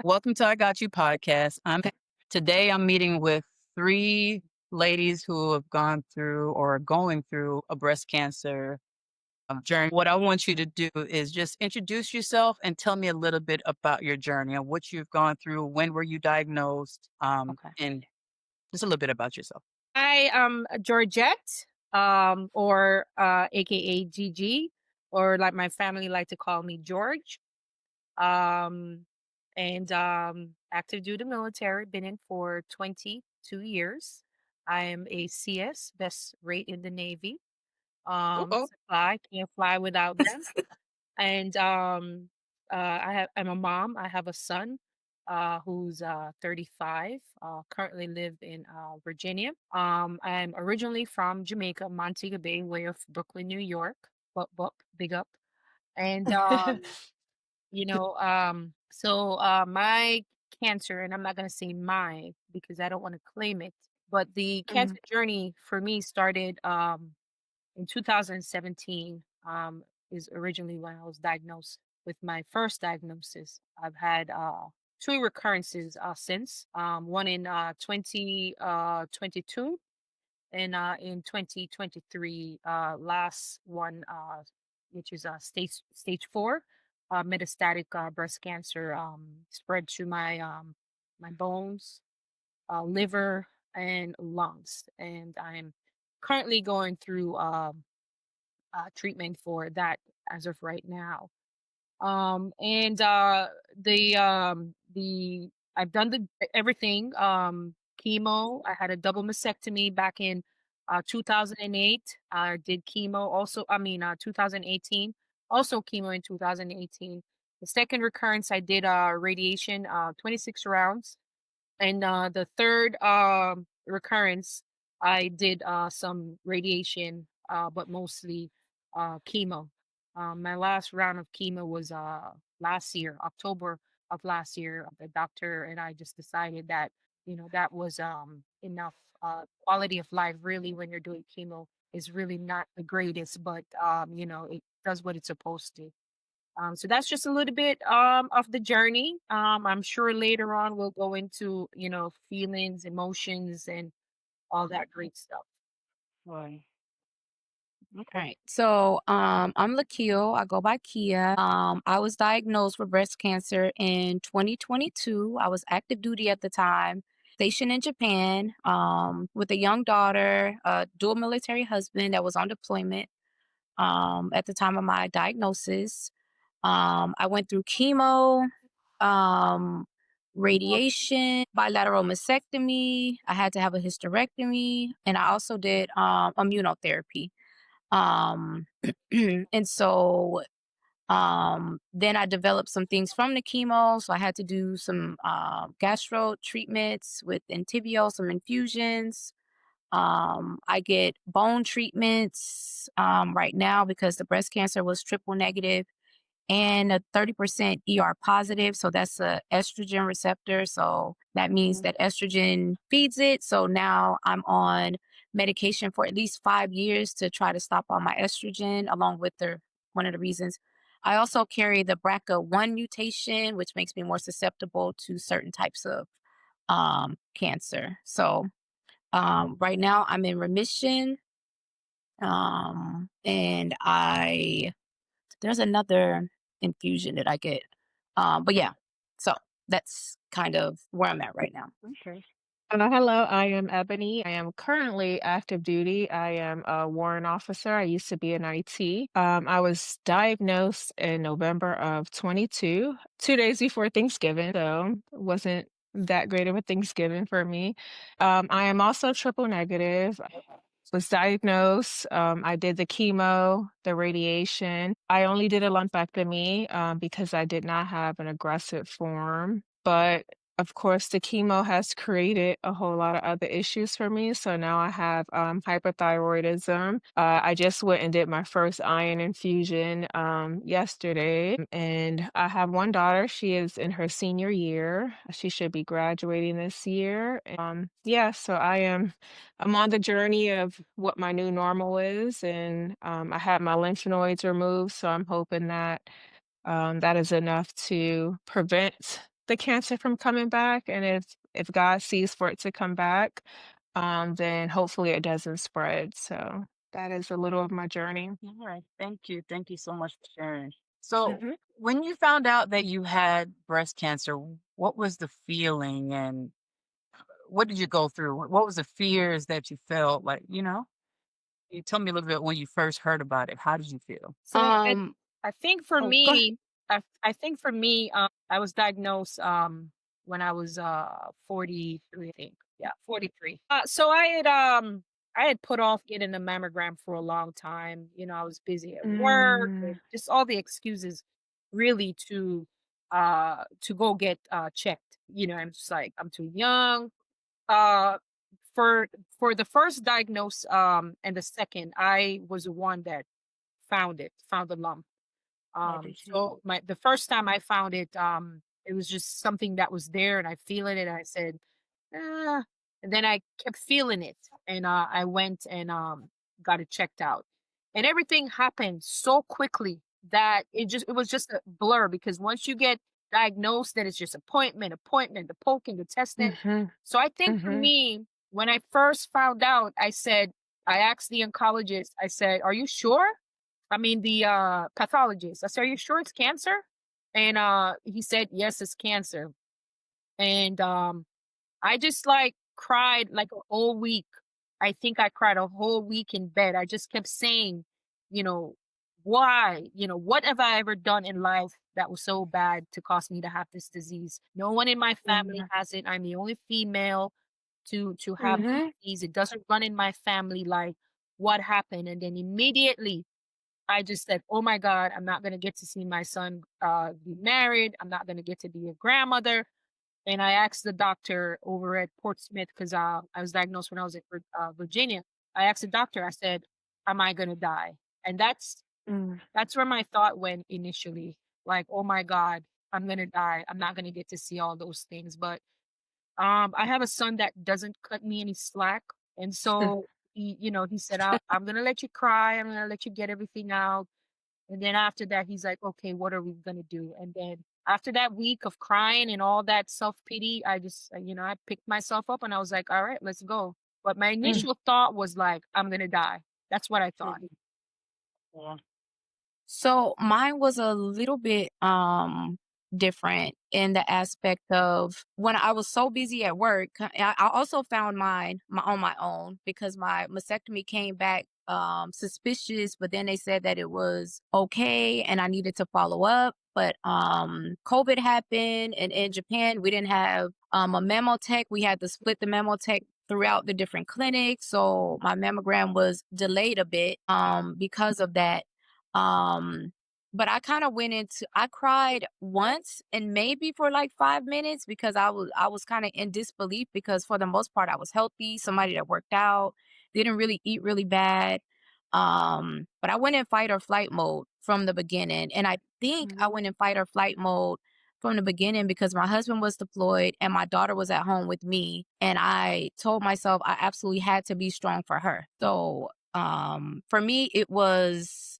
Welcome to I Got You podcast. Today I'm meeting with three ladies who have gone through or are going through a breast cancer journey. What I want you to do is just introduce yourself and tell me a little bit about your journey and what you've gone through. When were you diagnosed? Okay. And just a little bit about yourself. I am Georgette, or AKA Gigi, or like my family like to call me George. Um, and active duty military, been in for 22 years. I am a CS, best rate in the Navy. Oh, Supply, can't fly without them. And I'm a mom. I have a son who's 35. Currently live in Virginia. I'm originally from Jamaica, Montego Bay, way of Brooklyn, New York. But big up. And my cancer, and I'm not gonna say my because I don't want to claim it, but the mhm. cancer journey for me started in 2017, is originally when I was diagnosed with my first diagnosis. I've had two recurrences since, one in 2022 and in 2023, last one, which is stage four, metastatic breast cancer, spread to my bones, liver, and lungs. And I'm currently going through treatment for that as of right now. And the I've done everything. Chemo. I had a double mastectomy back in 2008. I did chemo also. I mean, 2018. Also chemo in 2018. The second recurrence, I did radiation, 26 rounds. And the third recurrence, I did some radiation, but mostly chemo. My last round of chemo was last year, October of last year. The doctor and I just decided that that was enough. Quality of life, really, when you're doing chemo, is really not the greatest, but it does what it's supposed to. So that's just a little bit of the journey. I'm sure later on we'll go into feelings, emotions, and all that great stuff. Boy. Okay. Right. I'm Lakio. I go by Kia. I was diagnosed with breast cancer in 2022. I was active duty at the time, stationed in Japan, with a young daughter, a dual military husband that was on deployment, at the time of my diagnosis. I went through chemo, um, radiation, bilateral mastectomy. I had to have a hysterectomy, and I also did immunotherapy. Um, and so then I developed some things from the chemo. So I had to do some gastro treatments with Entyvio, some infusions. I get bone treatments right now because the breast cancer was triple negative and a 30% ER positive. So that's a estrogen receptor. So that means Mhm. that estrogen feeds it. So now I'm on medication for at least 5 years to try to stop all my estrogen, along with the one of the reasons. I also carry the BRCA1 mutation, which makes me more susceptible to certain types of cancer. So right now I'm in remission. And there's another infusion that I get. But yeah, so that's kind of where I'm at right now. Okay. Hello, I am Ebony. I am currently active duty. I am a warrant officer. I used to be in IT. I was diagnosed in November of 22, 2 days before Thanksgiving, so it wasn't that great of a Thanksgiving for me. I am also triple negative. Was diagnosed. I did the chemo, the radiation. I only did a lumpectomy because I did not have an aggressive form. But of course, the chemo has created a whole lot of other issues for me. So now I have hypothyroidism. I just went and did my first iron infusion yesterday. And I have one daughter. She is in her senior year. She should be graduating this year. Yeah, so I'm on the journey of what my new normal is, and I had my lymph nodes removed, so I'm hoping that that is enough to prevent the cancer from coming back, and if God sees for it to come back, then hopefully it doesn't spread. So that is a little of my journey. All right. Thank you. Thank you so much for sharing. So, Mhm. when you found out that you had breast cancer, what was the feeling and what did you go through? What was the fears that you felt like, you tell me a little bit when you first heard about it. How did you feel? So Um, I think for oh, go ahead. me, I think for me, I was diagnosed when I was 43, I think. Yeah, 43. So I had put off getting a mammogram for a long time. You know, I was busy at work and Mm, just all the excuses really to go get checked. You know, I'm just like I'm too young. Uh for the first diagnose and the second, I was the one that found the lump. How did you? So the first time I found it, it was just something that was there and I feel it and I said, ah, and then I kept feeling it and I went and got it checked out. And everything happened so quickly that it was just a blur because once you get diagnosed, then it's just appointment, the poking, the testing. mhm, So I think for mhm, me, when I first found out, I asked the oncologist, I said, "Are you sure?" I mean, the pathologist. I said, "Are you sure it's cancer?" And he said, "Yes, it's cancer." And I just like cried like a whole week. I think I cried a whole week in bed. I just kept saying, you know, why? You know, what have I ever done in life that was so bad to cause me to have this disease? No one in my family mhm, has it. I'm the only female to have the mhm, disease. It doesn't run in my family. Like, what happened? And then immediately I just said, "Oh my God, I'm not gonna get to see my son be married. I'm not gonna get to be a grandmother." And I asked the doctor over at Portsmouth because I was diagnosed when I was in Virginia. I asked the doctor. I said, "Am I gonna die?" And mm, that's where my thought went initially. Like, "Oh my God, I'm gonna die. I'm not gonna get to see all those things." But I have a son that doesn't cut me any slack, and so he said, I'm gonna let you cry. I'm gonna let you get everything out." And then after that, he's like, "Okay, what are we gonna do?" And then after that week of crying and all that self pity, I just, I picked myself up and I was like, "All right, let's go." But my mm, initial thought was like, "I'm gonna die." That's what I thought. Mhm. Yeah. So mine was a little bit different in the aspect of when I was so busy at work. I also found mine on my own because my mastectomy came back suspicious, but then they said that it was okay and I needed to follow up. But COVID happened, and in Japan we didn't have a mammotech. We had to split the mammotech throughout the different clinics, so my mammogram was delayed a bit because of that. um, but I kind of went into I cried once and maybe for like 5 minutes because I was kind of in disbelief because for the most part I was healthy, somebody that worked out, didn't really eat really bad. But I went in fight or flight mode from the beginning. And I think I mhm, went in fight or flight mode from the beginning because my husband was deployed and my daughter was at home with me. And I told myself I absolutely had to be strong for her. So for me it was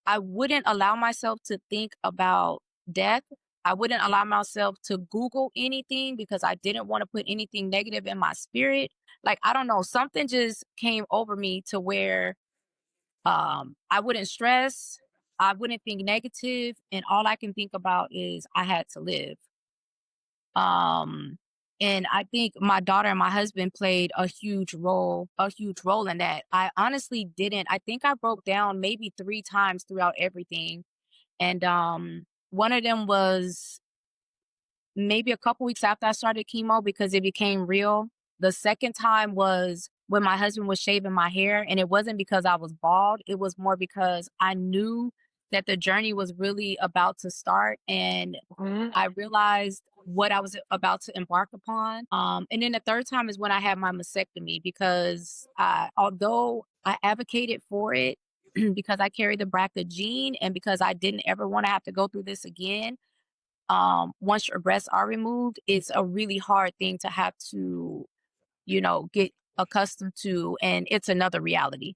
I wouldn't allow myself to think about death. I wouldn't allow myself to Google anything because I didn't want to put anything negative in my spirit. Like, I don't know, something just came over me to where I wouldn't stress, I wouldn't think negative, and all I can think about is I had to live. Um and I think my daughter and my husband played a huge role in that. I honestly didn't. I think I broke down maybe 3 times throughout everything. And one of them was maybe a couple weeks after I started chemo because it became real. The second time was when my husband was shaving my hair, and it wasn't because I was bald. It was more because I knew that the journey was really about to start, and mhm, I realized what I was about to embark upon. And then the third time is when I had my mastectomy because although I advocated for it because I carry the BRCA gene and because I didn't ever want to have to go through this again, once your breasts are removed, it's a really hard thing to have to, get accustomed to, and it's another reality.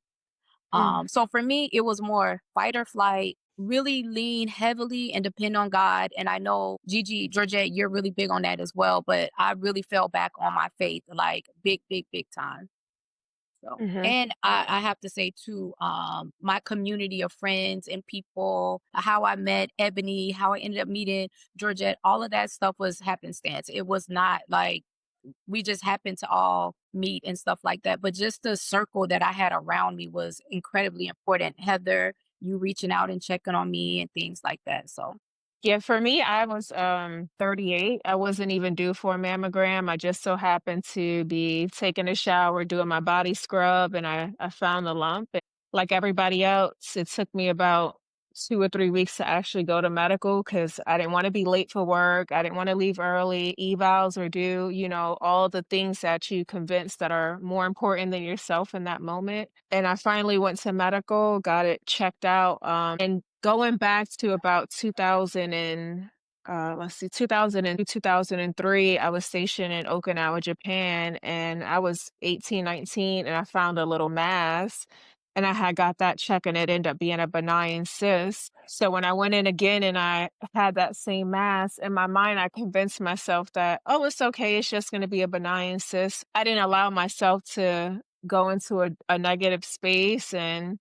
mm, So for me, it was more fight or flight. really lean heavily and depend on God. And I know Gigi, Georgette, you're really big on that as well. But I really fell back on my faith, like big, big, big time. So, Mhm. and I have to say too, my community of friends and people, how I met Ebony, how I ended up meeting Georgette, all of that stuff was happenstance. It was not like we just happened to all meet and stuff like that. But just the circle that I had around me was incredibly important. Heather, you reaching out and checking on me and things like that. So, Yeah, for me, I was 38. I wasn't even due for a mammogram. I just so happened to be taking a shower, doing my body scrub, and I found the lump. And like everybody else, it took me about 2 or 3 weeks to actually go to medical because I didn't want to be late for work. I didn't want to leave early. Evals are due, all the things that you convince that are more important than yourself in that moment. And I finally went to medical, got it checked out. And going back to about 2000 and let's see, 2003, I was stationed in Okinawa, Japan, and I was 18, 19, and I found a little mass and I had got that check and it ended up being a benign cyst. So when I went in again and I had that same mass, in my mind, I convinced myself that, oh, it's okay. It's just going to be a benign cyst. I didn't allow myself to go into a negative space. And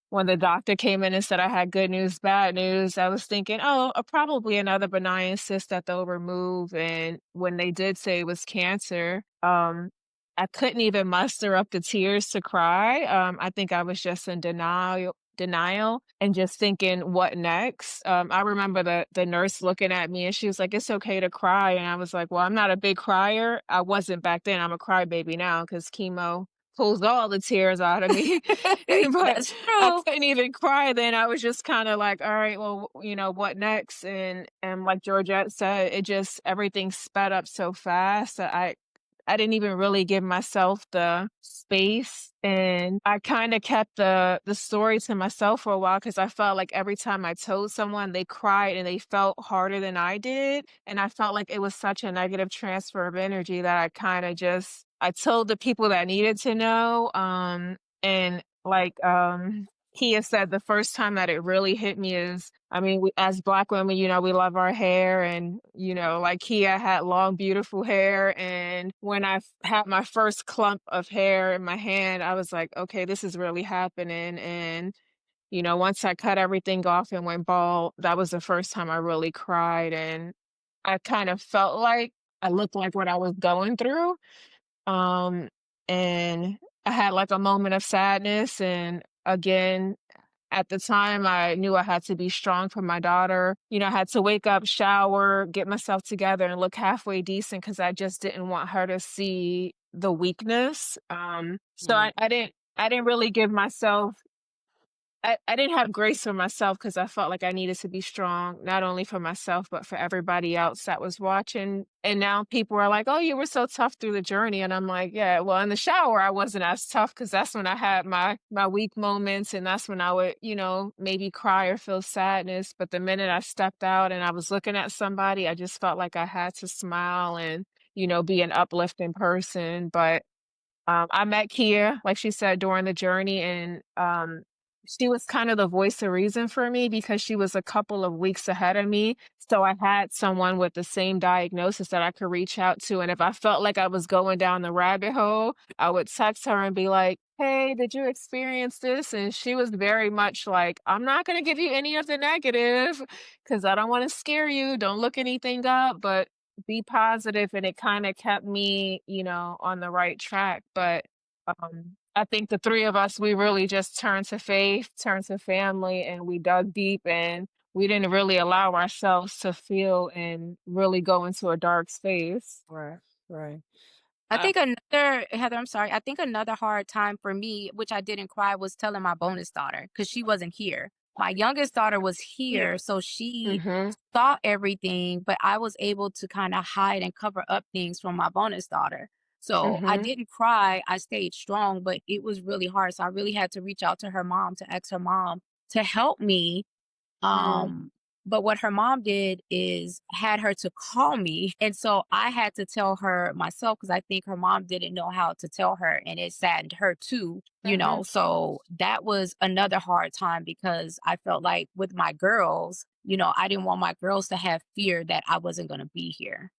when the doctor came in and said I had good news, bad news, I was thinking, oh, probably another benign cyst that they'll remove. And when they did say it was cancer, I couldn't even muster up the tears to cry. I think I was just in denial and just thinking, what next? I remember the nurse looking at me and she was like, it's okay to cry. And I was like, well, I'm not a big crier. I wasn't back then. I'm a crybaby now because chemo pulls all the tears out of me. But that's I true. couldn't even cry then. I was just kind of like, all right, well, what next? And like Georgette said, it just everything sped up so fast that I didn't even really give myself the space. And I kind of kept the story to myself for a while because I felt like every time I told someone, they cried and they felt harder than I did. And I felt like it was such a negative transfer of energy that I kind of just I told the people that needed to know. And like Kia said, the first time that it really hit me is, I mean, as Black women, we love our hair, and like Kia had long, beautiful hair, and when had my first clump of hair in my hand, I was like, okay, this is really happening. And once I cut everything off and went bald, that was the first time I really cried, and I kind of felt like I looked like what I was going through. Um, and I had like a moment of sadness. And again, at the time, I knew I had to be strong for my daughter. I had to wake up, shower, get myself together, and look halfway decent because I just didn't want her to see the weakness. So Mm. I didn't really give myself I didn't have grace for myself because I felt like I needed to be strong, not only for myself, but for everybody else that was watching. And now people are like, oh, you were so tough through the journey. And I'm like, yeah, well, in the shower, I wasn't as tough because that's when I had my weak moments. And that's when I would, maybe cry or feel sadness. But the minute I stepped out and I was looking at somebody, I just felt like I had to smile and, be an uplifting person. But I met Kia, like she said, during the journey, and she was kind of the voice of reason for me because she was a couple of weeks ahead of me. So I had someone with the same diagnosis that I could reach out to. And if I felt like I was going down the rabbit hole, I would text her and be like, hey, did you experience this? And she was very much like, I'm not going to give you any of the negative because I don't want to scare you. Don't look anything up. But be positive, and it kind of kept me, on the right track. But I think the three of us, we really just turned to faith, turned to family, and we dug deep, and we didn't really allow ourselves to feel and really go into a dark space. Right, right. I Uh, think another Heather, I'm sorry. I think another hard time for me, which I didn't cry, was telling my bonus daughter because she wasn't here. My youngest daughter was here, so she Mm-hmm. saw everything, but I was able to kind of hide and cover up things from my bonus daughter. So I Mm-hmm. didn't cry. I stayed strong, but it was really hard. So I really had to reach out to her mom to ask her mom to help me Mm. um But what her mom did is had her to call me. And so I had to tell her myself because I think her mom didn't know how to tell her. And it saddened her too, you know. Mhm. So that was another hard time because I felt like with my girls, you know, I didn't want my girls to have fear that I wasn't going to be here.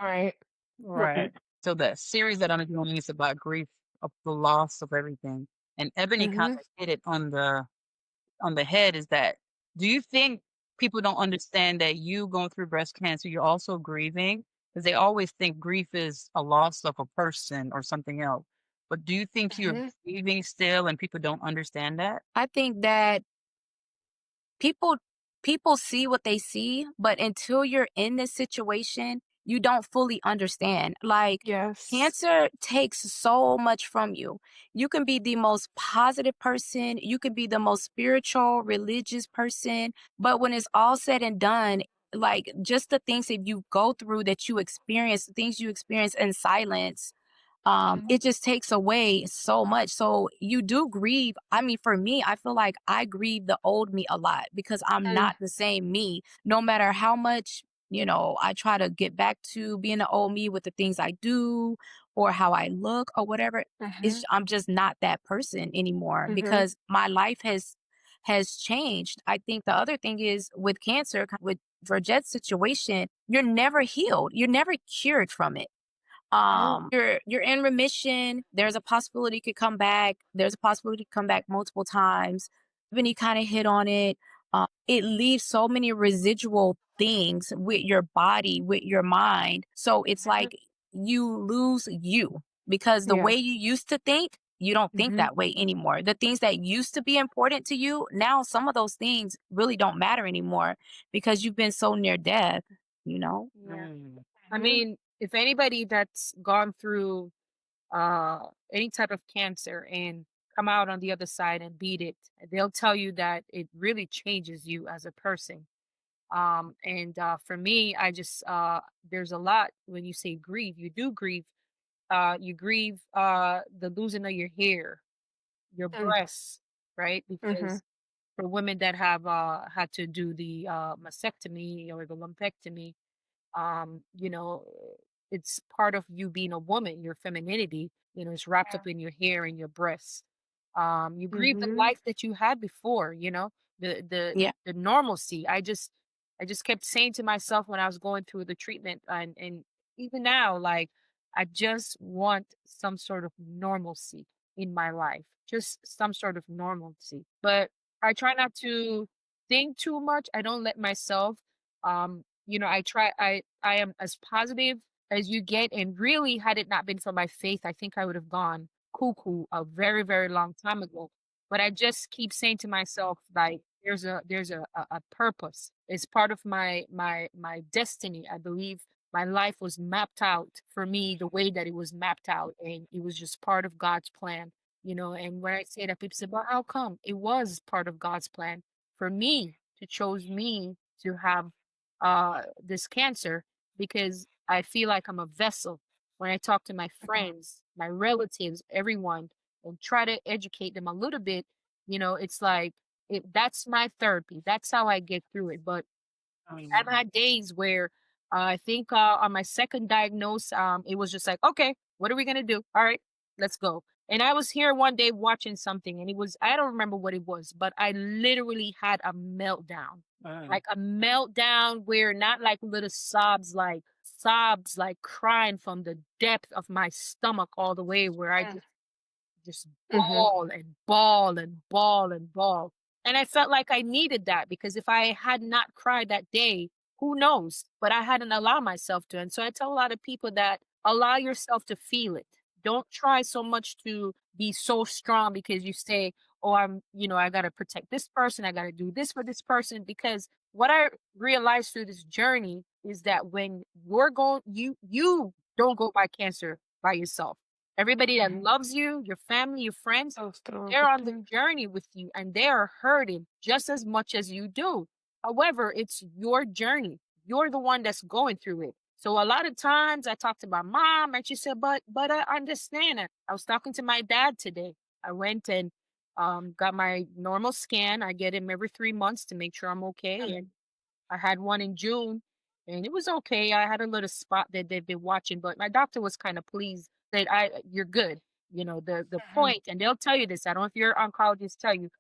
Right. Right. So the series that I'm doing is about grief of the loss of everything. And Ebony kind Mhm. of hit it on the head is that do you think people don't understand that you going through breast cancer, you're also grieving? Because they always think grief is a loss of a person or something else. But do you think you're Mhm. grieving still and people don't understand that? I think that people people see what they see, but until you're in this situation, you don't fully understand. Like Yes. cancer takes so much from you. You can be the most positive person, you can be the most spiritual, religious person, but when it's all said and done, like just the things that you go through that you experience, the things you experience in silence, Mhm. it just takes away so much. So you do grieve. I mean, for me, I feel like I grieve the old me a lot because I'm Mm. not the same me. No matter how much, you know, I try to get back to being the old me with the things I do or how I look or whatever. Mhm. I'm just not that person anymore Mhm. because my life has changed. I think the other thing is with cancer, with Georgette's situation, you're never healed. You're never cured from it. No. You're in remission. There's a possibility it could come back. There's a possibility to come back multiple times. When you kind of hit on it, it leaves so many residual things with your body, with your mind. So it's Mhm. like you lose you because the Yeah. way you used to think, you don't think Mhm. that way anymore. The things that used to be important to you, now some of those things really don't matter anymore because you've been so near death, you know? Yeah. Mm. I Mhm. mean, if anybody that's gone through any type of cancer and come out on the other side and beat it, they'll tell you that it really changes you as a person. And for me, I just there's a lot when you say grieve, you do grieve. You grieve the losing of your hair, your Mm. breasts, right? Mhm. Because for women that have had to do the mastectomy or the lumpectomy, you know, it's part of you being a woman, your femininity, you know, it's wrapped Yeah. up in your hair and your breasts. You grieve the Mhm. life that you had before, you know, Yeah. the normalcy. I just kept saying to myself when I was going through the treatment and even now, like I just want some sort of normalcy in my life. Just some sort of normalcy. But I try not to think too much. I don't let myself you know, I am as positive as you get, and really had it not been for my faith, I think I would have gone cuckoo a very, very long time ago. But I just keep saying to myself, like, there's a purpose. It's part of my destiny. I believe my life was mapped out for me the way that it was mapped out, and it was just part of God's plan, you know. And when I say that, people say, "But how come?" It was part of God's plan for me to chose me to have this cancer because I feel like I'm a vessel. When I talk to my friends, my relatives, everyone, and try to educate them a little bit, you know, it's like that's my therapy. That's how I get through it. But I've Mm. had days where I think on my second diagnose, it was just like, okay, what are we gonna do? All right, let's go. And I was here one day watching something, and it was I don't remember what it was, but I literally had a meltdown, Mm. like a meltdown where not like little sobs, like crying from the depth of my stomach all the way, where I Mm. just Mhm. bawl and bawl and bawl and bawl. And I felt like I needed that because if I had not cried that day, who knows? But I hadn't allowed myself to. And so I tell a lot of people that allow yourself to feel it. Don't try so much to be so strong because you say, oh, you know, I got to protect this person. I got to do this for this person. Because what I realized through this journey is that when you're going, you don't go by cancer by yourself. Everybody that Mhm. loves you, your family, your friends, Goes through they're it. on the Mhm. journey with you and they are hurting just as much as you do. However, it's your journey. You're the one that's going through it. So a lot of times I talk to my mom and she said, but I understand it. I was talking to my dad today. I went and got my normal scan. I get him every 3 months to make sure I'm okay. Mm. And I had one in June, and it was okay. I had a little spot that they've been watching, but my doctor was kind of pleased that you're good. The Mhm. point, and they'll tell you this. I don't know if your oncologist tell you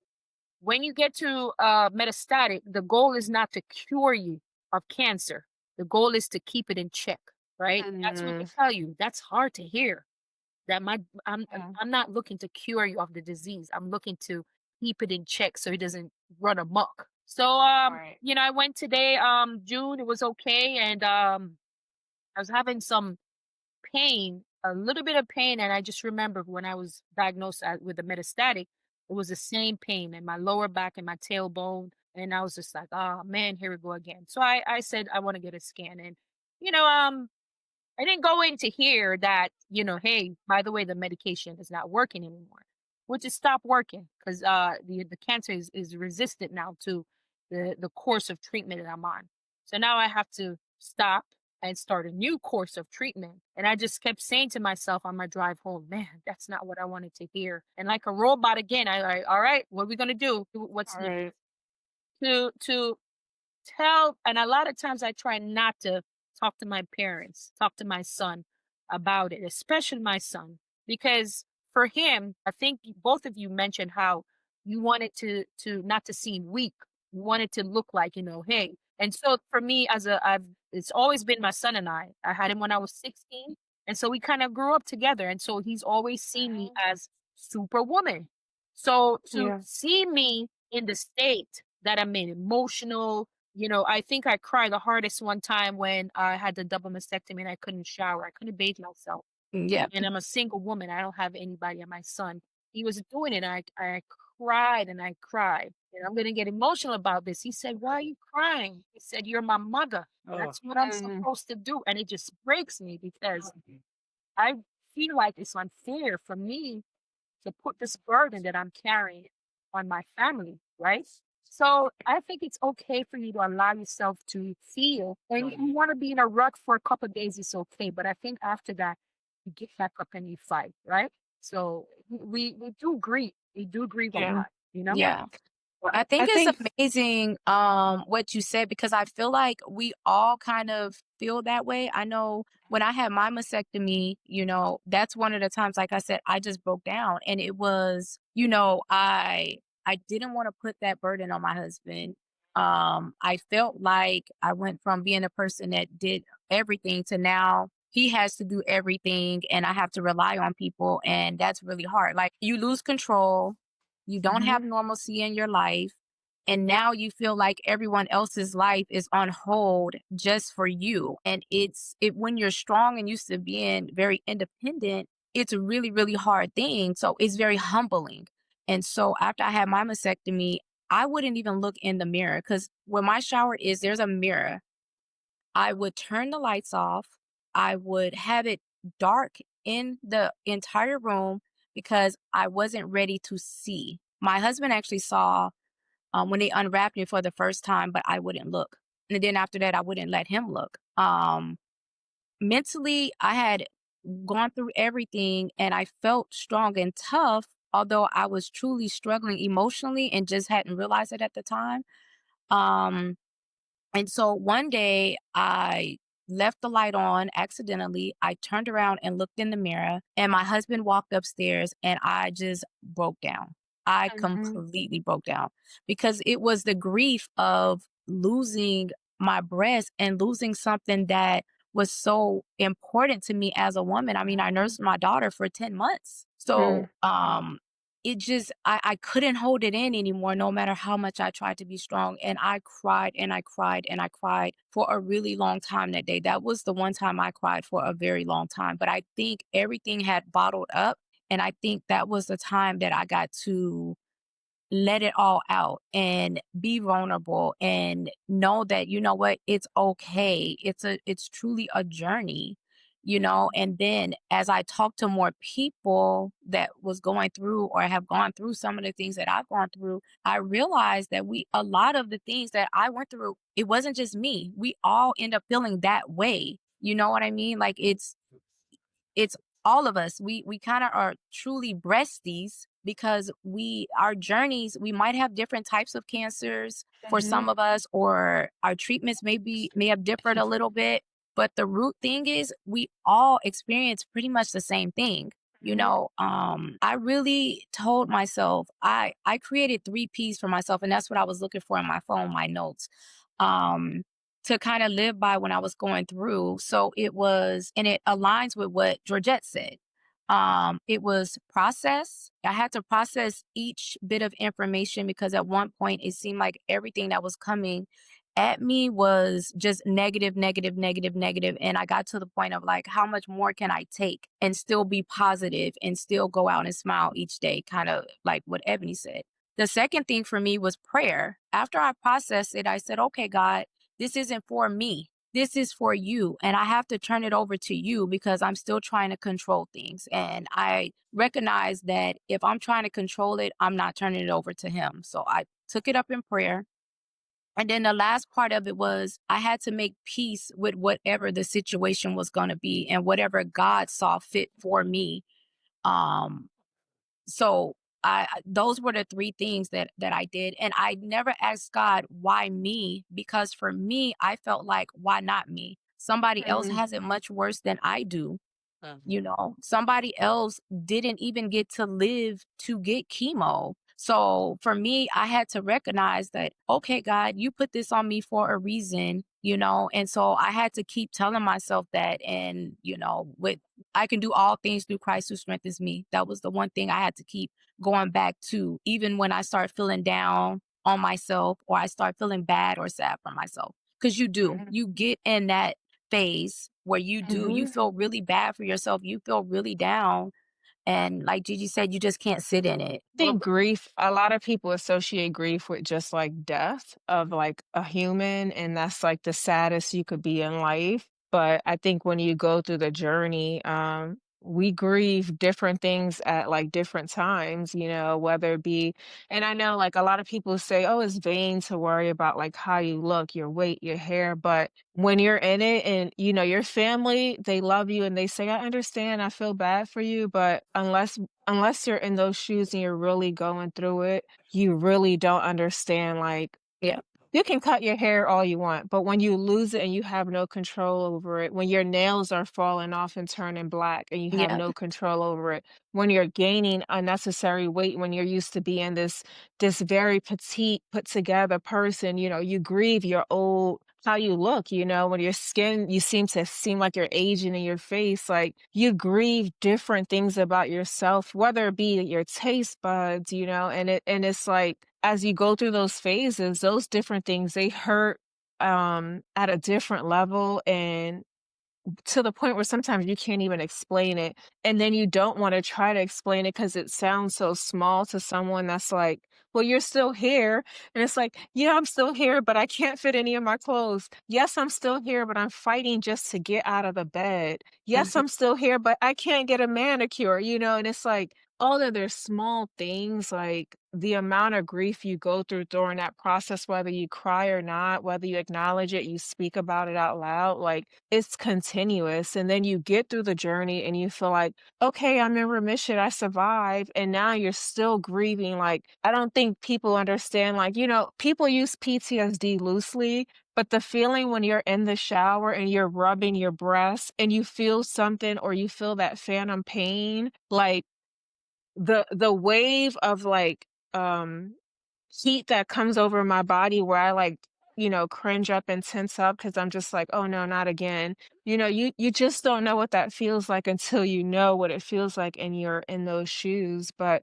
when you get to metastatic, the goal is not to cure you of cancer. The goal is to keep it in check, right? That's what they Mm, tell you. That's hard to hear. That my yeah. I'm not looking to cure you of the disease. I'm looking to keep it in check so it doesn't run amok. So Right. I went today, June, it was okay, and I was having some pain, a little bit of pain, and I just remember when I was diagnosed with the metastatic, it was the same pain in my lower back and my tailbone, and I was just like, "Oh man, here we go again." So I said I want to get a scan, and you know, I didn't go in to hear that, hey, by the way, the medication is not working anymore, which is stop working because the cancer is resistant now to the course of treatment that I'm on. So now I have to stop and start a new course of treatment. And I just kept saying to myself on my drive home, man, that's not what I wanted to hear. And like a robot again, all right, what are we gonna do? What's All next? right. To tell, and a lot of times I try not to talk to my parents, talk to my son about it, especially my son, because for him, I think both of you mentioned how you wanted to not to seem weak. You wanted to look like, hey. And so for me, it's always been my son and I had him when I was 16. And so we kind of grew up together. And so he's always seen me Mhm. as superwoman. So to Yeah. see me in the state that I'm in, emotional, I think I cried the hardest one time when I had the double mastectomy and I couldn't shower. I couldn't bathe myself. Yeah. And I'm a single woman. I don't have anybody. And my son, he was doing it. And I cried and I cried. And I'm going to get emotional about this. He said, "Why are you crying?" He said, "You're my mother. Oh. That's what I'm Mhm. supposed to do." And it just breaks me because I feel like it's unfair for me to put this burden that I'm carrying on my family, right? So I think it's okay for you to allow yourself to feel. And you want to be in a rut for a couple of days, it's okay. But I think after that, you get back up and you fight, right? So we do grieve. We do grieve a Yeah. lot, you know? Yeah. I I think it's think. amazing what you said because I feel like we all kind of feel that way. I know when I had my mastectomy, that's one of the times like I said I just broke down and it was, I didn't want to put that burden on my husband. I felt like I went from being a person that did everything to now he has to do everything and I have to rely on people and that's really hard. Like you lose control, you don't Mhm. have normalcy in your life. And now you feel like everyone else's life is on hold just for you. And when you're strong and used to being very independent, it's a really, really hard thing. So it's very humbling. And so after I had my mastectomy, I wouldn't even look in the mirror because where my shower is, there's a mirror. I would turn the lights off. I would have it dark in the entire room because I wasn't ready to see. My husband actually saw when they unwrapped me for the first time, but I wouldn't look. And then after that, I wouldn't let him look. Mentally, I had gone through everything and I felt strong and tough, although I was truly struggling emotionally and just hadn't realized it at the time. Um, and so one day I left the light on accidentally. I turned around and looked in the mirror, and my husband walked upstairs, and I just broke down. I Mhm. completely broke down because it was the grief of losing my breast and losing something that was so important to me as a woman. I mean, I nursed my daughter for 10 months. So, Mm. it just I couldn't hold it in anymore no matter how much I tried to be strong and I cried and I cried and I cried for a really long time that day. That was the one time I cried for a very long time, but I think everything had bottled up and I think that was the time that I got to let it all out and be vulnerable and know that you know what, it's okay, it's truly a journey, and then as I talk to more people that was going through or have gone through some of the things that I've gone through, I realized that a lot of the things that I went through, it wasn't just me, we all end up feeling that way, you know what I mean, like it's all of us, we kind of are truly breasties because our journeys, we might have different types of cancers for Mhm. some of us, or our treatments may have differed a little bit. But the root thing is we all experience pretty much the same thing. Mhm. I really told myself, I created 3 P's for myself, and that's what I was looking for in my phone, my notes. Um, to kind of live by when I was going through. So it was, and it aligns with what Georgette said. It was process. I had to process each bit of information because at one point it seemed like everything that was coming at me was just negative, negative, negative, negative. And I got to the point of like, how much more can I take and still be positive and still go out and smile each day? Kind of like what Ebony said. The second thing for me was prayer. After I processed it, I said, okay, God, this isn't for me. This is for you. And I have to turn it over to you because I'm still trying to control things. And I recognize that if I'm trying to control it, I'm not turning it over to him. So I took it up in prayer. And then the last part of it was I had to make peace with whatever the situation was going to be and whatever God saw fit for me. Um, so those were the 3 things that I did. And I never asked God, why me? Because for me, I felt like, why not me? Somebody else Mhm. has it much worse than I do. Mhm. Somebody else didn't even get to live to get chemo. So for me, I had to recognize that, okay, God, you put this on me for a reason, and so I had to keep telling myself that. And, with I can do all things through Christ who strengthens me. That was the one thing I had to keep going back to, even when I start feeling down on myself or I start feeling bad or sad for myself. Because Mhm. you get in that phase where you Mhm. feel really bad for yourself. You feel really down. And like Gigi said, you just can't sit in it. Think grief, a lot of people associate grief with just like death of like a human, and that's like the saddest you could be in life. But I think when you go through the journey, we grieve different things at like different times, whether it be, and I know like a lot of people say, oh, it's vain to worry about like how you look, your weight, your hair. But when you're in it and your family, they love you and they say, I understand, I feel bad for you. But unless you're in those shoes and you're really going through it, you really don't understand, like, Yeah. you can cut your hair all you want, but when you lose it and you have no control over it, when your nails are falling off and turning black and you have Yeah. no control over it, when you're gaining unnecessary weight, when you're used to being this very petite, put together person, you grieve your old how you look, when your skin, you seem like you're aging in your face, like you grieve different things about yourself, whether it be your taste buds, and it's like as you go through those phases, those different things, they hurt at a different level, and to the point where sometimes you can't even explain it. And then you don't want to try to explain it because it sounds so small to someone that's like, well, you're still here. And it's like, yeah, I'm still here, but I can't fit any of my clothes. Yes, I'm still here, but I'm fighting just to get out of the bed. Yes, Mhm. I'm still here, but I can't get a manicure, and it's like all of their small things, like the amount of grief you go through during that process, whether you cry or not, whether you acknowledge it, you speak about it out loud, like it's continuous. And then you get through the journey and you feel like, okay, I'm in remission, I survived. And now you're still grieving. Like, I don't think people understand, like, people use PTSD loosely, but the feeling when you're in the shower and you're rubbing your breast and you feel something or you feel that phantom pain, like the wave of like um heat that comes over my body where I like, cringe up and tense up because I'm just like, oh no, not again. You just don't know what that feels like until you know what it feels like and you're in those shoes. But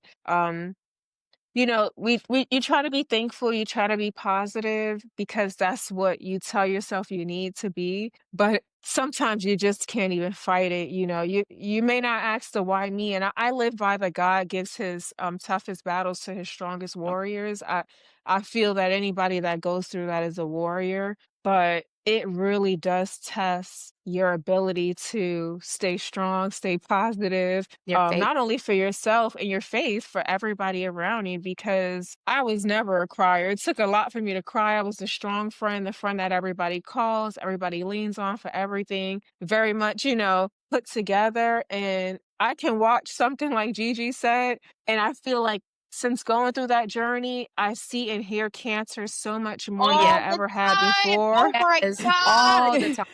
we you try to be thankful, you try to be positive because that's what you tell yourself you need to be. But sometimes you just can't even fight it. You may not ask the why me. And I live by the God gives his toughest battles to his strongest warriors. I feel that anybody that goes through that is a warrior, but it really does test your ability to stay strong, stay positive, Your faith. not only for yourself and your faith, for everybody around you, because I was never a crier. It took a lot for me to cry. I was a strong friend, the friend that everybody calls, everybody leans on for everything, very much, put together. And I can watch something like Gigi said, and I feel like since going through that journey, I see and hear cancer so much more than All I Yeah. the ever had time. before. Oh my Yes. god. All the time.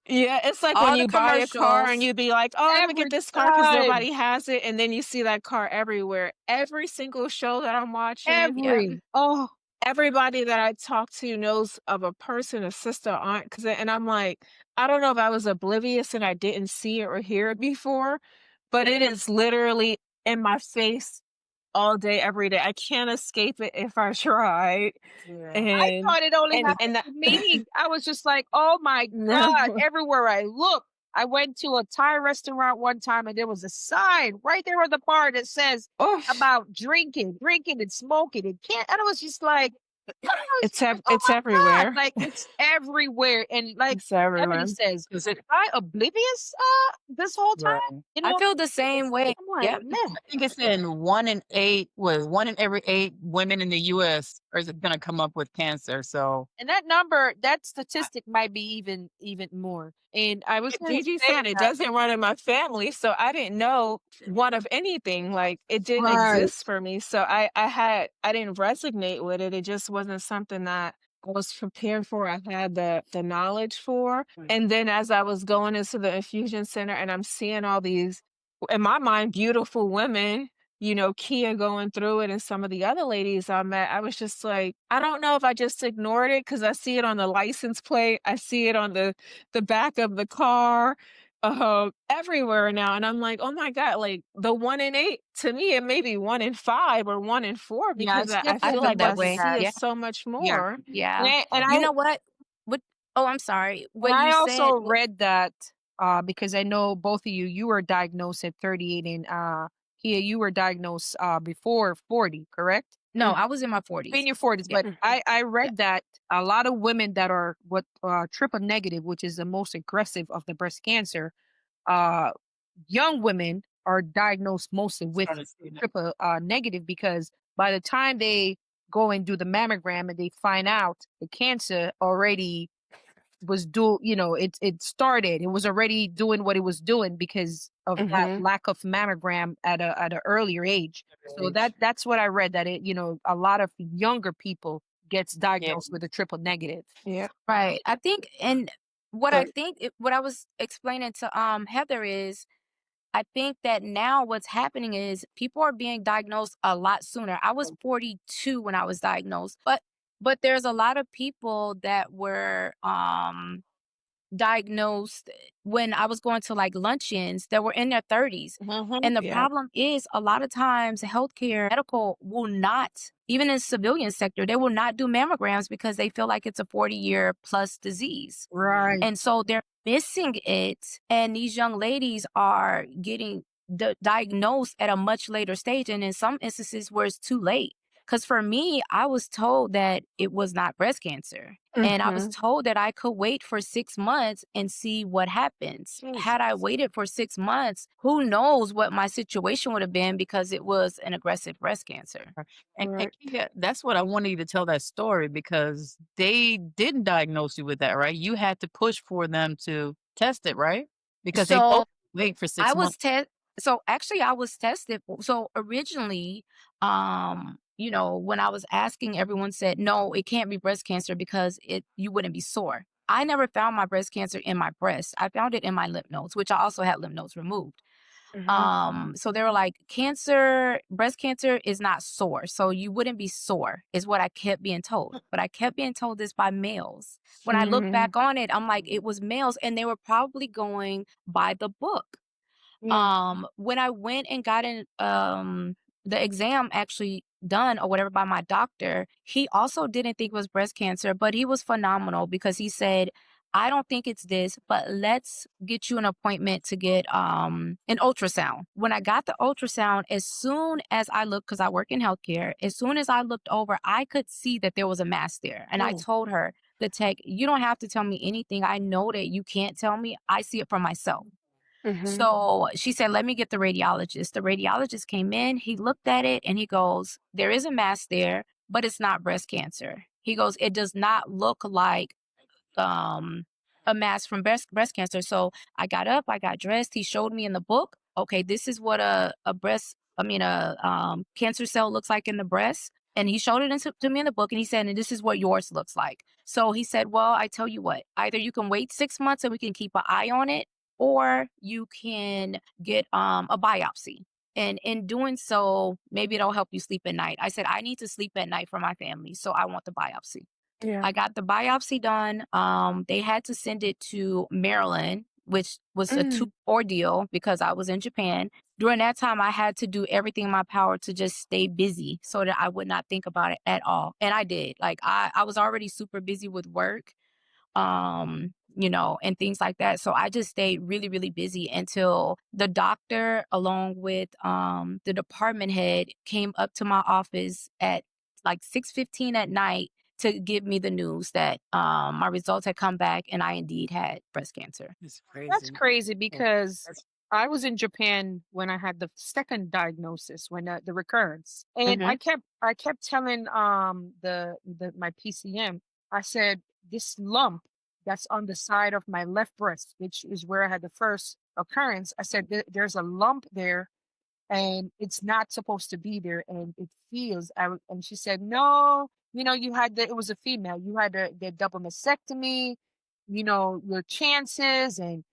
Yeah, it's like when All the you buy a car and commercials. you be like, "Oh, Imma get Every this car because time. nobody has it," and then you see that car everywhere. Every single show that I'm watching, Yep. Every. Oh, everybody that I talk to knows of a person, a sister, aunt, 'cause and I'm like, I don't know if I was oblivious and I didn't see it or hear it before, but it is literally in my face all day, every day. I can't escape it if I tried, Yeah. I and thought it only and happened that to me. I was just like, "Oh my god." no. Everywhere I look. I went to a Thai restaurant one time and there was a sign right there on the bar that says Oof, about drinking and smoking and can't, and I was just like, I was just like, "Oh it's my god." everywhere. Like, it's everywhere, and like It's Ebony everywhere. says, Is "Was it I oblivious, this whole time?" right? You I know? feel the same way. I'm like, Yep. "Man." I think it's in 1 in 8 was 1 in every 8 women in the US or is it gonna come up with cancer. So And that number, that I statistic might be even more, and I was Like gonna Gigi say said, it that. doesn't run in my family, so I didn't know one of anything, like, it didn't Right. exist for me, so I didn't resonate with it, it just wasn't something that I was prepared for, I had the knowledge for, Right. and then as I was going into the infusion center and I'm seeing all these, in my mind, beautiful women, Kia going through it and some of the other ladies I met, I was just like, I don't know if I just ignored it because I see it on the license plate, I see it on the back of the car, everywhere now. And I'm like, oh my God, like the 1 in 8, to me, it may be 1 in 5 or 1 in 4 Yeah, because it's I I feel feel definitely like that I more than way. see that. it Yeah. so much Yeah. more. And Yeah. I and You I know what? What Oh, I'm sorry. and What I you said also read that, because I know both of you were diagnosed at 38, and, Kia, you were diagnosed, before 40, correct? no, I was in my 40s. In your 40s, Yeah. but Mm, I Yeah. read that a lot of women that are what, triple negative, which is the most aggressive of the breast cancer, uh, young women are diagnosed mostly with Started seeing it. triple, negative, because by the time they go and do the mammogram and they find out the cancer already was it started. It was already doing what it was doing because of that mhm, lack of mammogram at a earlier age. So Age. that's what I read, that a lot of younger people gets Yeah. diagnosed with a triple negative. yeah, Right. I think, and what I So think, what I was explaining to Heather is, I think that now what's happening is people are being diagnosed a lot sooner. I was 42 when I was diagnosed, but there's a lot of people that were diagnosed when I was going to like luncheons that were in their 30s. Mhm. And the yeah, problem is a lot of times healthcare medical will not, even in civilian sector, they will not do mammograms because they feel like it's a 40-year plus disease. Right. And so they're missing it. And these young ladies are getting diagnosed at a much later stage. And in some instances where it's too late. Because for me, I was told that it was not breast cancer. And I was mhm, told that I could wait for 6 months and see what happens. Had I Jesus. waited for 6 months, who knows what my situation would have been because it was an aggressive breast cancer. and right, Kia, that's what I wanted you to tell that story because they didn't diagnose you with that, right? You had to push for them to test it, right? Because they told So you to wait for I 6 was months. so actually I was tested. So originally, when I was asking, everyone said, no, it can't be breast cancer because you wouldn't be sore. I never found my breast cancer in my breast. I found it in my lymph nodes, which I also had lymph nodes removed. mhm, So they were like, breast cancer is not sore. So you wouldn't be sore, is what I kept being told. But I kept being told this by males. When I look mhm, back on it, I'm like, it was males and they were probably going by the book. yeah, When I went and got the exam actually done or whatever by my doctor, he also didn't think it was breast cancer, but he was phenomenal because he said, I don't think it's this, but let's get you an appointment to get an ultrasound. When I got the ultrasound, as soon as I looked, because I work in healthcare, as soon as I looked over, I could see that there was a mass there. And I Mm. told her, the tech, you don't have to tell me anything. I know that you can't tell me. I see it for myself. mhm, So she said, let me get the radiologist. The radiologist came in, he looked at it and he goes, there is a mass there, but it's not breast cancer. He goes, it does not look like um, a mass from breast cancer. So I got up, I got dressed. He showed me in the book. okay, this is what a cancer cell looks like in the breast. And he showed it to me in the book, and he said, and this is what yours looks like. So he said, well, I tell you what, either you can wait 6 months and we can keep an eye on it, or you can get a biopsy. And in doing so, maybe it'll help you sleep at night. I said, I need to sleep at night for my family, so I want the biopsy. Yeah. I got the biopsy done. They had to send it to Maryland, which was a two Mm. ordeal because I was in Japan. During that time, I had to do everything in my power to just stay busy so that I would not think about it at all. And I did. Like I was already super busy with work, and things like that. So I just stayed really, really busy until the doctor, along with the department head, came up to my office at like 6:15 at night to give me the news that my results had come back and I indeed had breast cancer. It's That's crazy. crazy Yeah. because That's I was in Japan when I had the second diagnosis, when the recurrence, and Hmm. I kept telling the my PCM, I said this lump that's on the side of my left breast, which is where I had the first occurrence. I said there's a lump there and it's not supposed to be there and it feels and she said no, you had it was a female, you had the double mastectomy, your chances, and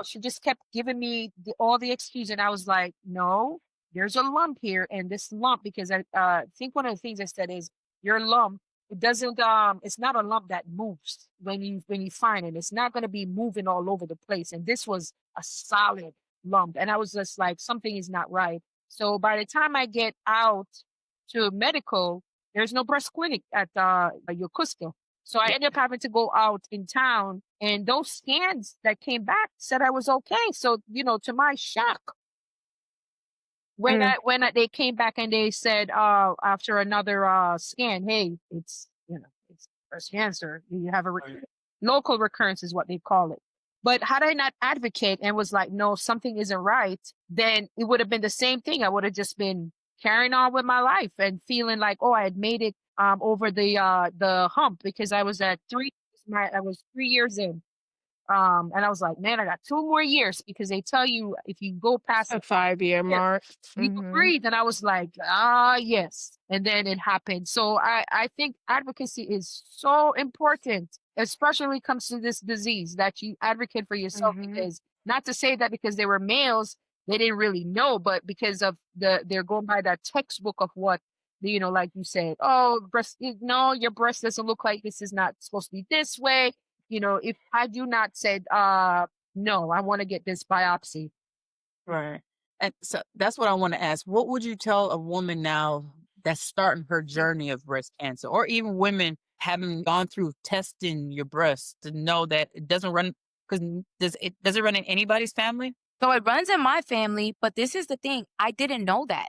she just kept giving me all the excuse, and I was like, no, there's a lump here, and this lump, because I think one of the things I said is your lump, it doesn't it's not a lump that moves when you find it, it's not going to be moving all over the place, and this was a solid lump. And I was just like, something is not right. So by the time I get out to medical, there's no breast clinic at Yokosuka. So I Yeah. ended up having to go out in town, and those scans that came back said I was okay. So, to my shock, Mm. they came back and they said after another scan, hey, it's breast cancer. You have a right. local recurrence is what they call it. But had I not advocate and was like, no, something isn't right, then it would have been the same thing. I would have just been carrying on with my life and feeling like, oh, I had made it over the hump, because I was at I was 3 years in. And I was like, man, I got 2 more years, because they tell you if you go past A the 5-year year, mark. you could Hmm. breathe. And I was like, yes. And then it happened. So I think advocacy is so important, especially when it comes to this disease, that you advocate for yourself, Hmm. because not to say that because they were males, they didn't really know, but because of they're going by that textbook of what, like you said, oh, no, your breast doesn't look like this, is not supposed to be this way. If had you not said, no, I want to get this biopsy. Right. And so that's what I want to ask. What would you tell a woman now that's starting her journey of breast cancer, or even women having gone through testing your breast to know that it doesn't run? Because does it run in anybody's family? So it runs in my family, but this is the thing. I didn't know that.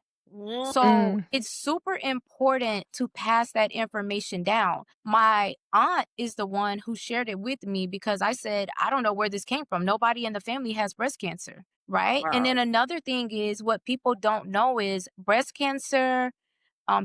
So Mm. it's super important to pass that information down. My aunt is the one who shared it with me because I said, I don't know where this came from. Nobody in the family has breast cancer. Right. And Wow. then another thing is what people don't know is breast cancer,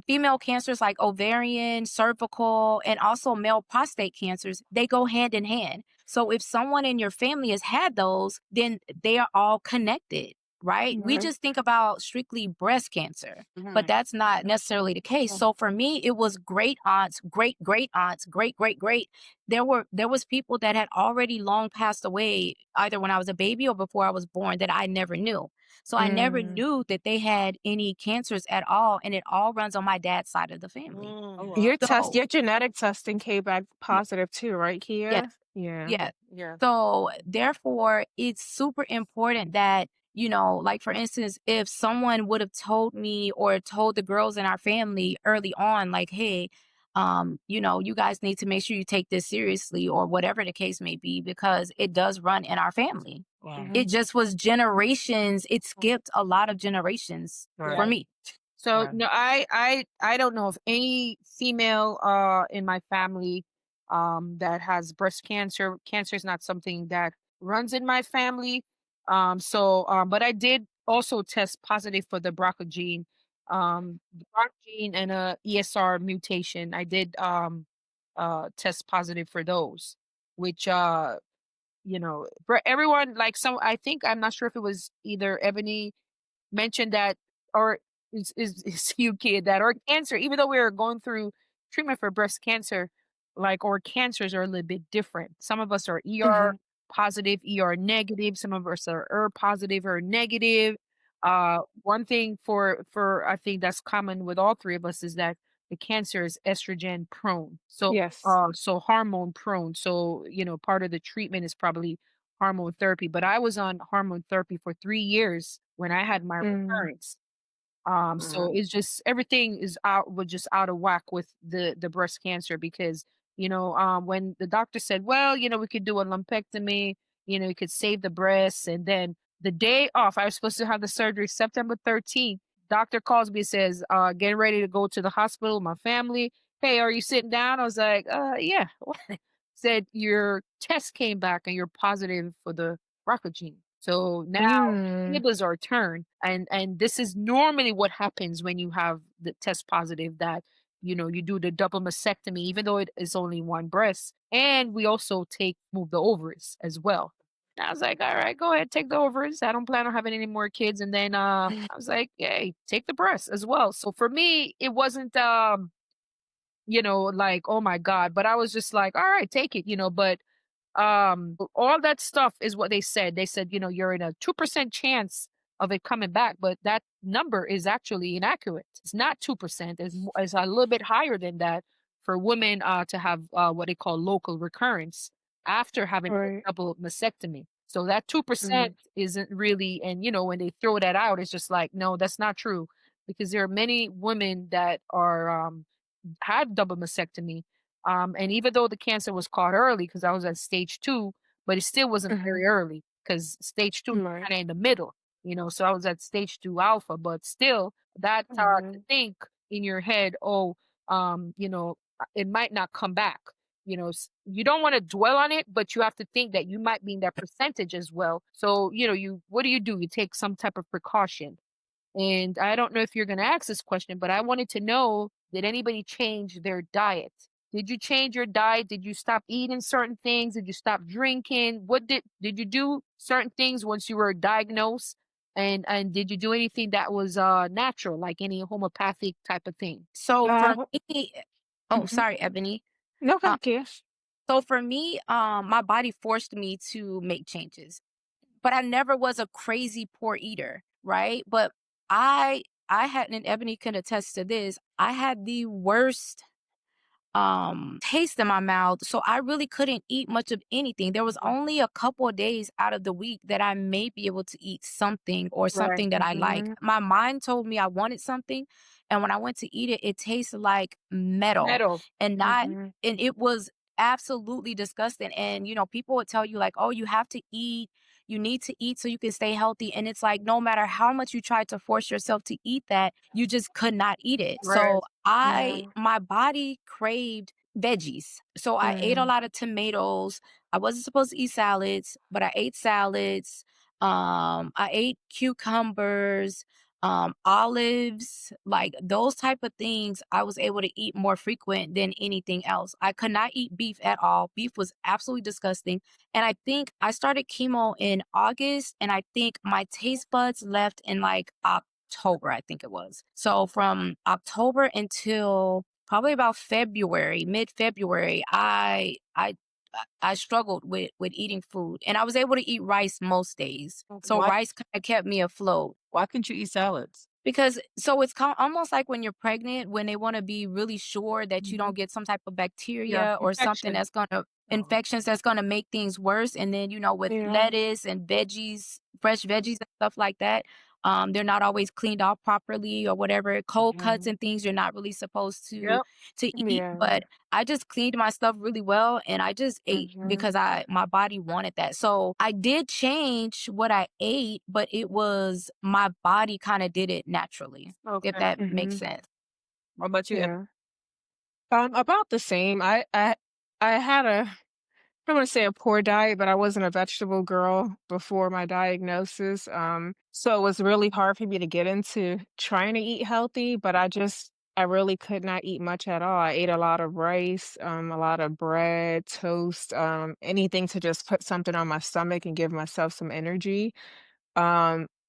female cancers like ovarian, cervical, and also male prostate cancers, they go hand in hand. So if someone in your family has had those, then they are all connected, right? We Right. just think about strictly breast cancer, but Mhm. that's not necessarily the case. So for me, it was great aunts, great great aunts, great great great. There was people that had already long passed away, either when I was a baby or before I was born, that I never knew. So I never Mm. knew that they had any cancers at all, and it all runs on my dad's side of the family. Oh, Mm. wow. So, Your genetic testing came back y positive too, right, yes, Kia? Yeah. yes. Yeah. So, therefore, it's super important that, like, for instance, if someone would have told me or told the girls in our family early on, like, "Hey, you guys need to make sure you take this seriously," or whatever the case may be, because it does run in our family. Wow. Hmm. It just was generations. It skipped a lot of generations Right. for Right. me. So Right. no, I don't know of any female in my family that has breast cancer. Cancer is not something that runs in my family. But I did also test positive for the BRCA gene. The BRCA gene and a ESR mutation. I did test positive for those, which for everyone, like some, I think, I'm not sure if it was either Ebony mentioned that, or is you kid that, or cancer, even though we are going through treatment for breast cancer, like, or cancers are a little bit different. Some of us are ER Mhm. positive, ER negative, some of us are positive or negative. One thing for I think that's common with all three of us is that the cancer is estrogen prone. So Yes. so hormone prone. So, part of the treatment is probably hormone therapy, but I was on hormone therapy for 3 years when I had my Mm. recurrence. So Mm. it's just everything is out was just out of whack with the breast cancer because, when the doctor said, well, we could do a lumpectomy, you could save the breasts, and then the day off, I was supposed to have the surgery September 13th. Doctor calls me and says, getting ready to go to the hospital with my family. Hey, are you sitting down? I was like, yeah. Said your test came back and you're positive for the BRCA gene. So now Mm. tables are turned, and this is normally what happens when you have the test positive, that you do the double mastectomy even though it is only one breast, and we also take move the ovaries as well. And I was like, all right, go ahead, take the ovaries. I don't plan on having any more kids. And then I was like, hey, take the breast as well. So for me it wasn't like, oh my god, but I was just like, all right, take it, but all that stuff is what they said. They said, you're in a 2% chance of it coming back, but that number is actually inaccurate. It's not 2%. It's a little bit higher than that for women to have what they call local recurrence after having a Right. double mastectomy. So that 2% Mm. isn't really, and when they throw that out, it's just like, no, that's not true, because there are many women that are had double mastectomy. And even though the cancer was caught early, because I was at stage 2, but it still wasn't Mhm. very early because stage 2 is Right. kind of in the middle, so I was at stage 2 alpha, but still that to Mhm. think in your head, oh, it might not come back. You don't want to dwell on it, but you have to think that you might be in that percentage as well. So, you what do? You take some type of precaution. And I don't know if you're going to ask this question, but I wanted to know, did anybody change their diet? Did you change your diet? Did you stop eating certain things? Did you stop drinking? What did you do certain things once you were diagnosed? And did you do anything that was natural, like any homeopathic type of thing? So for Uh, me, oh, mhm. sorry, Ebony. No, Uh, thank you. so for me, my body forced me to make changes, but I never was a crazy poor eater, right? But I had, and Ebony can attest to this, I had the worst taste in my mouth, so I really couldn't eat much of anything. There was only a couple of days out of the week that I may be able to eat something, or Right. something that I like. Mhm. My mind told me I wanted something, and when I went to eat it, it tasted like metal, Metal. and not Mhm. and it was absolutely disgusting. And people would tell you like, "Oh, you need to eat so you can stay healthy." And it's like, no matter how much you try to force yourself to eat that, you just could not eat it. Right. So I Yeah. my body craved veggies. So I ate a Mm. lot of tomatoes. I wasn't supposed to eat salads, but I ate salads. I ate cucumbers, olives, like those type of things I was able to eat more frequent than anything else. I could not eat beef at all. Beef was absolutely disgusting. And I think I started chemo in August, and I think my taste buds left in like October, I think it was. So from October until probably about February, mid-February, I struggled with eating food, and I was able to eat rice most days. So Why rice kinda kept me afloat. why couldn't you eat salads? Because so it's almost like when you're pregnant, when they wanna be really sure that you Mhm. don't get some type of Yeah. bacteria or something Infection. that's gonna Oh, infections that's gonna make things worse. And then, with Yeah. lettuce and veggies, fresh veggies and stuff like that, they're not always cleaned off properly or whatever. Cold cuts Mhm. and things you're not really supposed to Yep. eat. Yeah. But I just cleaned my stuff really well, and I just ate Mhm. because my body wanted that. So I did change what I ate, but it was my body kind of did it naturally, if Okay. that makes Mhm. sense. what about you? Yeah. About the same. I had a, I don't want to say a poor diet, but I wasn't a vegetable girl before my diagnosis. So it was really hard for me to get into trying to eat healthy, but I just I really could not eat much at all. I ate a lot of rice, a lot of bread, toast, anything to just put something on my stomach and give myself some energy.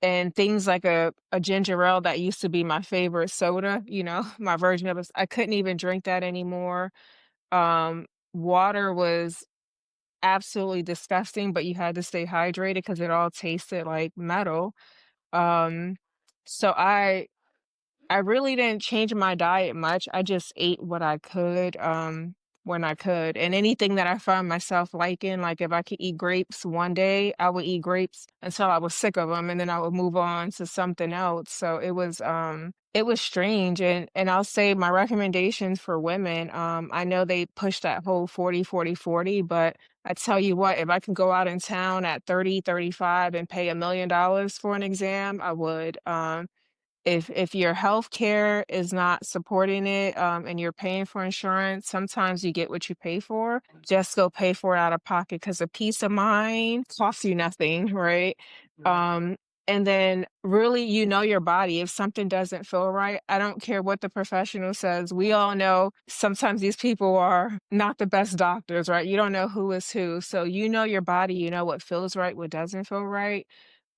And things like a ginger ale that used to be my favorite soda, my version of it, I couldn't even drink that anymore. Water was absolutely disgusting, but you had to stay hydrated because it all tasted like metal. Um, so I really didn't change my diet much. I just ate what I could, when I could. And anything that I found myself liking, like if I could eat grapes one day, I would eat grapes until I was sick of them, and then I would move on to something else. So it was strange. And I'll say my recommendations for women, I know they push that whole 40, 40, 40, but I tell you what, if I can go out in town at 30, 35 and pay $1 million for an exam, I would. If your healthcare is not supporting it, and you're paying for insurance, sometimes you get what you pay for. Just go pay for it out of pocket because a peace of mind costs you nothing, right? Right. Um, and then really, your body. If something doesn't feel right, I don't care what the professional says. We all know sometimes these people are not the best doctors, right? You don't know who is who. So you know your body, you know what feels right, what doesn't feel right.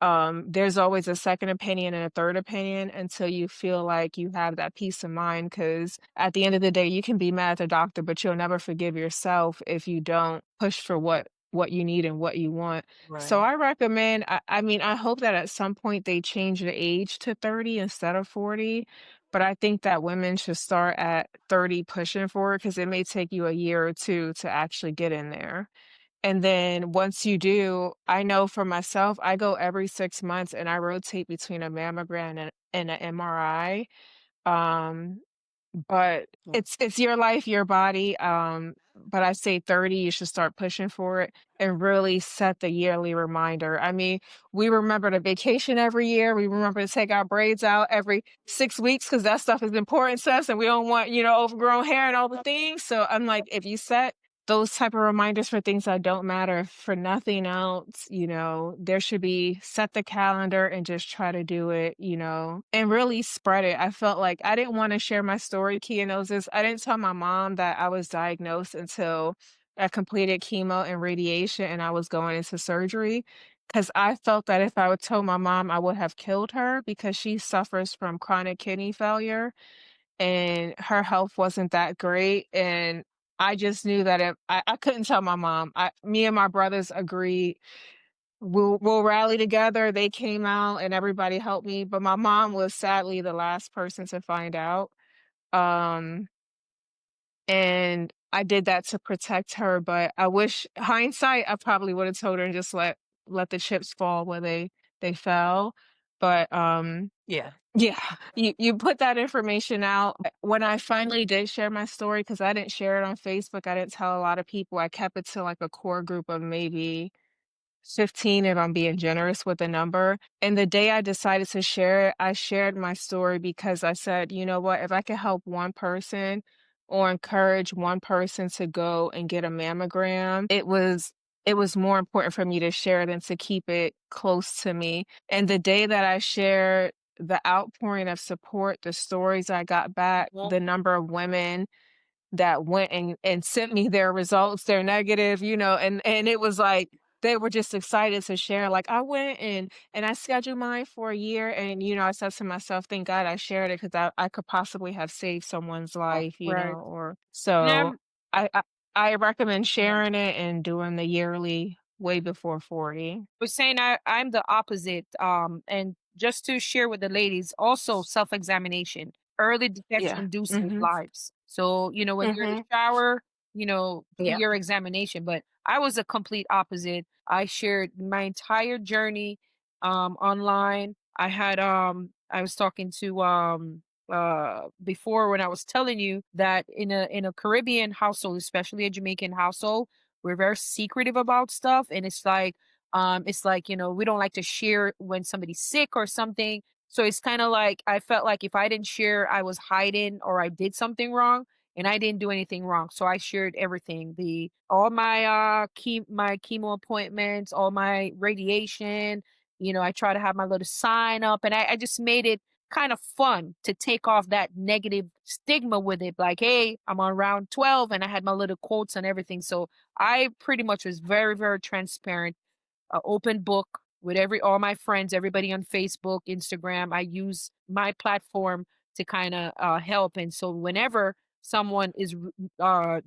There's always a second opinion and a third opinion until you feel like you have that peace of mind. Because at the end of the day, you can be mad at the doctor, but you'll never forgive yourself if you don't push for what you need and what you want. So Right. I recommend, I mean, I hope that at some point they change the age to 30 instead of 40. But I think that women should start at 30 pushing for it because it may take you a year or two to actually get in there. And then once you do, I know for myself, I go every 6 months and I rotate between a mammogram and an MRI. Um, but Yeah. it's your life, your body. But I say 30, you should start pushing for it and really set the yearly reminder. I mean, we remember to vacation every year. We remember to take our braids out every 6 weeks because that stuff is important to us and we don't want, overgrown hair and all the things. So I'm like, if you set those type of reminders for things that don't matter, for nothing else, there should be set the calendar and just try to do it, and really spread it. I felt like I didn't want to share my story. Kia knows this. I didn't tell my mom that I was diagnosed until I completed chemo and radiation and I was going into surgery. Because I felt that if I would tell my mom, I would have killed her because she suffers from chronic kidney failure and her health wasn't that great. And I just knew that if I couldn't tell my mom. Me and my brothers agreed we'll rally together. They came out and everybody helped me, but my mom was sadly the last person to find out. Um, and I did that to protect her, but I wish hindsight I probably would have told her and just let the chips fall where they fell. But Yeah. yeah, you put that information out. When I finally did share my story, because I didn't share it on Facebook, I didn't tell a lot of people. I kept it to like a core group of maybe 15 if I'm being generous with the number. And the day I decided to share it, I shared my story because I said, you know what, if I could help one person or encourage one person to go and get a mammogram, it was more important for me to share than to keep it close to me. And the day that I shared the outpouring of support, the stories I got back, Well, the number of women that went and sent me their results, their negative, and it was like they were just excited to share. Like I went and I scheduled mine for a year, and I said to myself, "Thank God I shared it because I could possibly have saved someone's life," right. or And so. I I, I recommend yeah. sharing it and doing the yearly way before 40. Was saying I'm the opposite. And just to share with the ladies, also self-examination. Early Yeah. detection do save Mhm. lives. So, when you're in the Mhm. shower, do Yeah. your examination. But I was a complete opposite. I shared my entire journey online. I was talking to before when I was telling you that in a Caribbean household, especially a Jamaican household, we're very secretive about stuff. And it's like, we don't like to share when somebody's sick or something. So it's kind of like I felt like if I didn't share, I was hiding or I did something wrong, and I didn't do anything wrong. So I shared everything. The all my my chemo appointments, all my radiation, I try to have my little sign up, and I just made it kind of fun to take off that negative stigma with it. Like, hey, I'm on round 12 and I had my little quotes and everything. So I pretty much was very, very transparent, open book with all my friends, everybody on Facebook, Instagram. I use my platform to kind of help. And so whenever someone is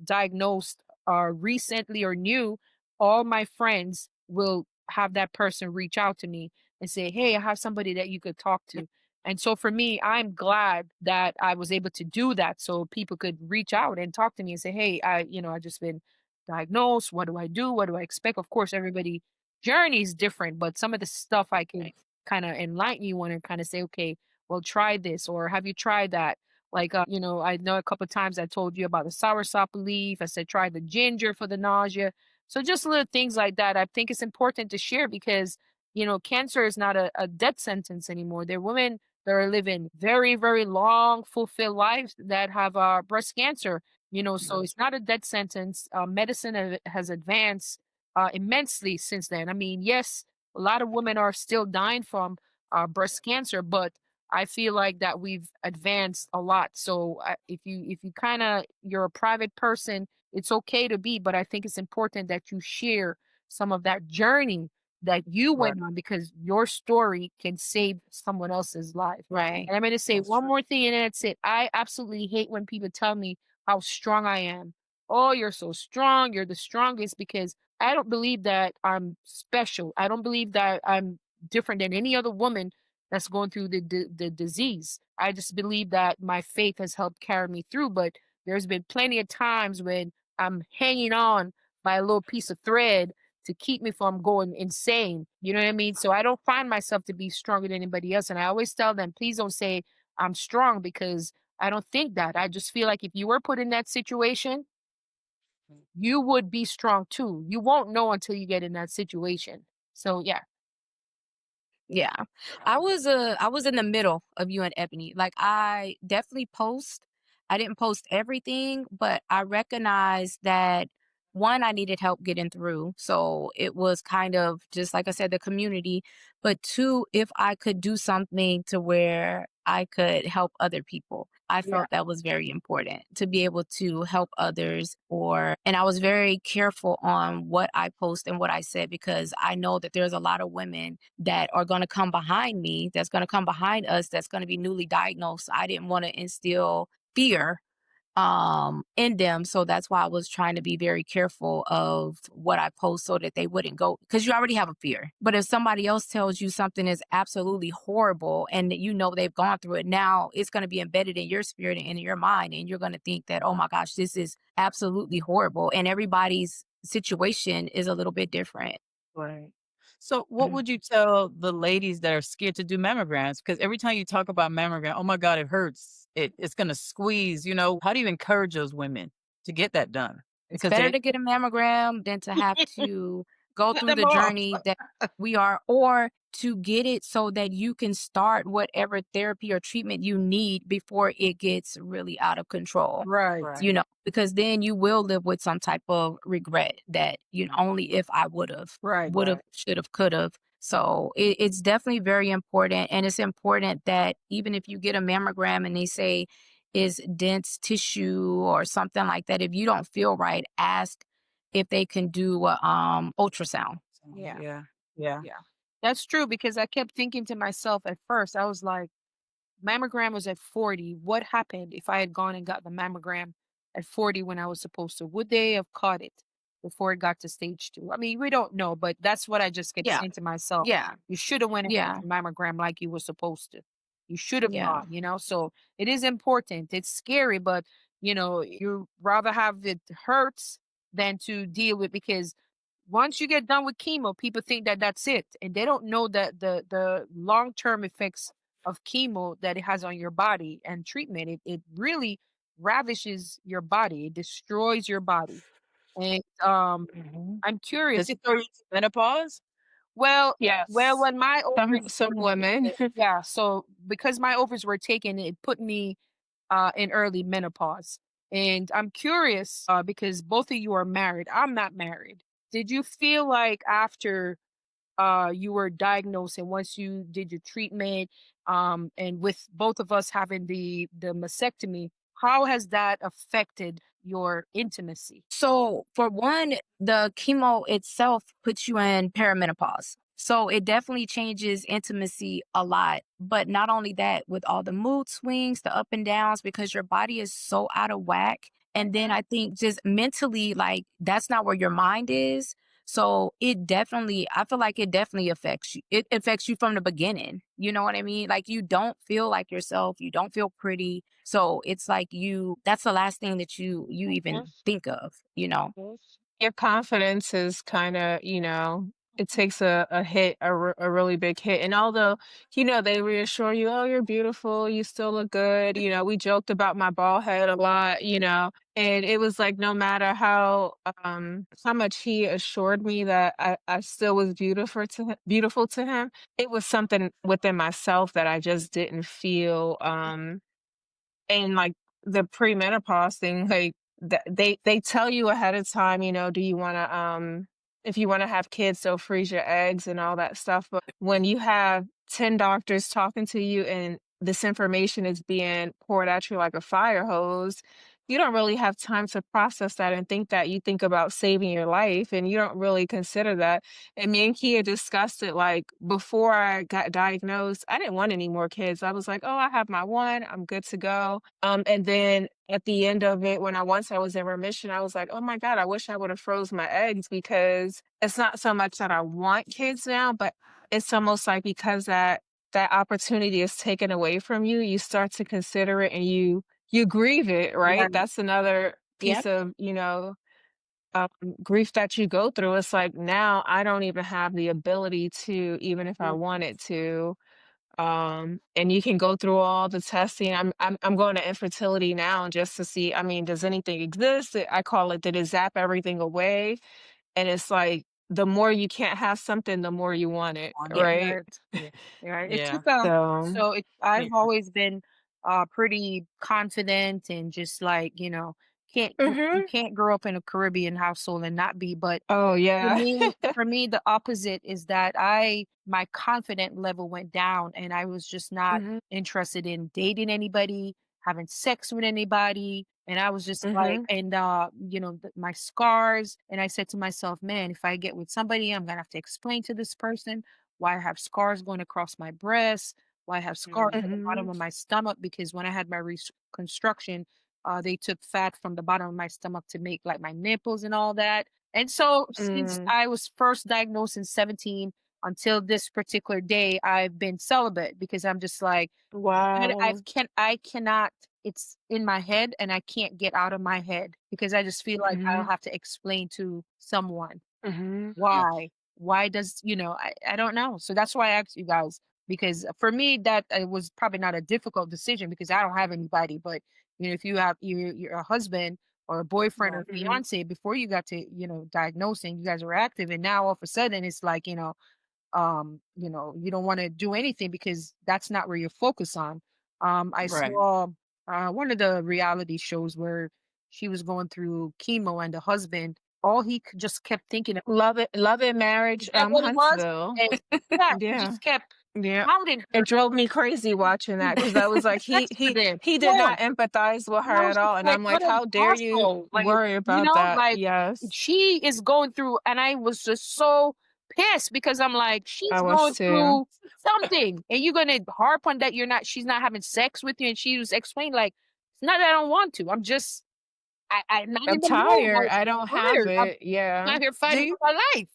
diagnosed recently or new, all my friends will have that person reach out to me and say, "Hey, I have somebody that you could talk to." And so for me, I'm glad that I was able to do that so people could reach out and talk to me and say, "Hey, I just been diagnosed. What do I do? What do I expect?" Of course, everybody journey is different, but some of the stuff I can kind of enlighten you on and kind of say, okay, well, try this or have you tried that? Like, I know a couple of times I told you about the soursop leaf. I said, try the ginger for the nausea. So just little things like that. I think it's important to share because, cancer is not a death sentence anymore. There are women that are living very, very long, fulfilled lives that have breast cancer, so it's not a death sentence. Medicine has advanced immensely since then. I mean, yes, a lot of women are still dying from breast cancer, but I feel like that we've advanced a lot. So if you kind of you're a private person, it's okay to be, but I think it's important that you share some of that journey that you Right. went on because your story can save someone else's life. Right. And I'm going to say That's one true. more thing, and that's it. I absolutely hate when people tell me how strong I am. Oh, you're so strong. You're the strongest because I don't believe that I'm special. I don't believe that I'm different than any other woman that's going through the disease. I just believe that my faith has helped carry me through. But there's been plenty of times when I'm hanging on by a little piece of thread to keep me from going insane. You know what I mean? So I don't find myself to be stronger than anybody else. And I always tell them, please don't say I'm strong because I don't think that. I just feel like if you were put in that situation, you would be strong too. You won't know until you get in that situation. So yeah. Yeah. I was in the middle of you and Ebony. Like I definitely post. I didn't post everything, but I recognized that one, I needed help getting through. So it was kind of just like I said, the community. But two, if I could do something to where I could help other people. I Yeah. felt that was very important to be able to help others and I was very careful on what I post and what I said because I know that there's a lot of women that are going to come behind me, that's going to come behind us, that's going to be newly diagnosed. I didn't want to instill fear in them, so that's why I was trying to be very careful of what I post so that they wouldn't go, because you already have a fear. But if somebody else tells you something is absolutely horrible and you know they've gone through it, now it's going to be embedded in your spirit and in your mind, and you're going to think that, oh my gosh, this is absolutely horrible, and everybody's situation is a little bit different. Right. So, what would you tell the ladies that are scared to do mammograms? Because every time you talk about mammogram, oh my God, it hurts. It's going to squeeze. How do you encourage those women to get that done? It's Because better they, to get a mammogram than to have to go Cut through them the off. journey that we are, or to get it so that you can start whatever therapy or treatment you need before it gets really out of control. Right. right, Because then you will live with some type of regret that, only if I Right. would have, should have, could have. So it's definitely very important. And it's important that even if you get a mammogram and they say is dense tissue or something like that, if you don't feel right, ask if they can do a ultrasound. Yeah. yeah, yeah, Yeah. That's true because I kept thinking to myself at first, I was like, mammogram was at 40. What happened if I had gone and got the mammogram at 40 when I was supposed to? Would they have caught it before it got to stage 2? I mean, we don't know, but that's what I just kept Yeah. saying to myself. Yeah. You should have went and got Yeah. the mammogram like you were supposed to. You should have Yeah. gone. So it is important. It's scary, but you rather have it hurts than to deal with because once you get done with chemo, people think that that's it, and they don't know that the long term effects of chemo that it has on your body and treatment. It really ravishes your body. It destroys your body. And hmm I'm Does curious. it throw you into menopause? Well, Yes. when my ovaries Some were women. taken, yeah. So because my ovaries were taken, it put me in early menopause. And I'm curious because both of you are married. I'm not married. Did you feel like after you were diagnosed and once you did your treatment, and with both of us having the mastectomy, how has that affected your intimacy? So, for one, the chemo itself puts you in perimenopause. So, it definitely changes intimacy a lot. But not only that, with all the mood swings, the up and downs, because your body is so out of whack. And then Mhm. I think just mentally, like, that's not where your mind is. So, I feel like it definitely affects you. It affects you from the beginning. You know what I mean? Like, you don't feel like yourself. You don't feel pretty. So it's like that's the last thing that you even Yes. think of, you know? Yes. Your confidence is kind of, it takes a hit, a really big hit. And although, they reassure you, oh, you're beautiful, you still look good. We joked about my bald head a lot, and it was like no matter how much he assured me that I still was beautiful to him, it was something within myself that I just didn't feel. And like the premenopause thing, like they tell you ahead of time, do you want to if you want to have kids, they'll freeze your eggs and all that stuff. But when you have 10 doctors talking to you and this information is being poured at you like a fire hose, you don't really have time to process that and think that. You think about saving your life and you don't really consider that. And me and Kia discussed it like before I got diagnosed, I didn't want any more kids. I was like, oh, I have my one, I'm good to go. And then at the end of it, once I was in remission, I was like, oh my God, I wish I would have froze my eggs because it's not so much that I want kids now, but it's almost like because that opportunity is taken away from you, you start to consider it and you grieve it, Yeah. right? That's another Yep. piece of, um, grief that you go through. It's like now I don't even have the ability to, even if I Mm. wanted to. And you can go through all the testing. I'm going to infertility now just to see, I mean, does anything exist? I call it, did it zap everything away? And it's like the more you can't have something, the more you want it, On Yeah, it. right? right. Yeah. Right. It Yeah. took So, so it Yeah. I've always been pretty confident and just like, you mhm. can't grow up in a Caribbean household and not be, but Oh yeah. for me, the opposite is that my confident level went down and I was just not Mhm. interested in dating anybody, having sex with anybody. And I was just like, Mhm. and my scars. And I said to myself, man, if I get with somebody, I'm gonna have to explain to this person why I have scars going across my breasts, why I have scars Mhm. at the bottom Mhm. of my stomach, because when I had my reconstruction, they took fat from the bottom of my stomach to make like my nipples and all that. And so since Mm. I was first diagnosed in 17 until this particular day, I've been celibate because I'm just like, Wow. I cannot, it's in my head and I can't get out of my head because I just feel like I'll Mhm. have to explain to someone Mhm. Yeah. why. Why does, I don't know. So that's why I asked you guys because for me, that was probably not a difficult decision because I don't have anybody. But, if you have your a husband or a boyfriend or Right. Mhm. fiance before you got to, diagnose and you guys were active and now all of a sudden it's like, you don't want to do anything because that's not where you're focused on. I Right. saw one of the reality shows where she was going through chemo and the husband, all just kept thinking of, Love it, is marriage, that what it was? Huntsville. And yeah, he Yeah. just kept Yeah. hounding It her. drove me crazy watching that because I was like, he Sex with he him. he did Yeah. not empathize with And her I at was just all. And like, I'm what like, an how dare you asshole. Like, worry about that? like Yes. she is going through, and I was just so pissed because I'm like, I she's was going too. through something, and you're gonna harp on that she's not having sex with you, and she was explaining like, it's not that I don't want to. I'm not I'm in the mood. tired. I I'm don't have tired. it. I'm Yeah. out here Do fighting you for my life.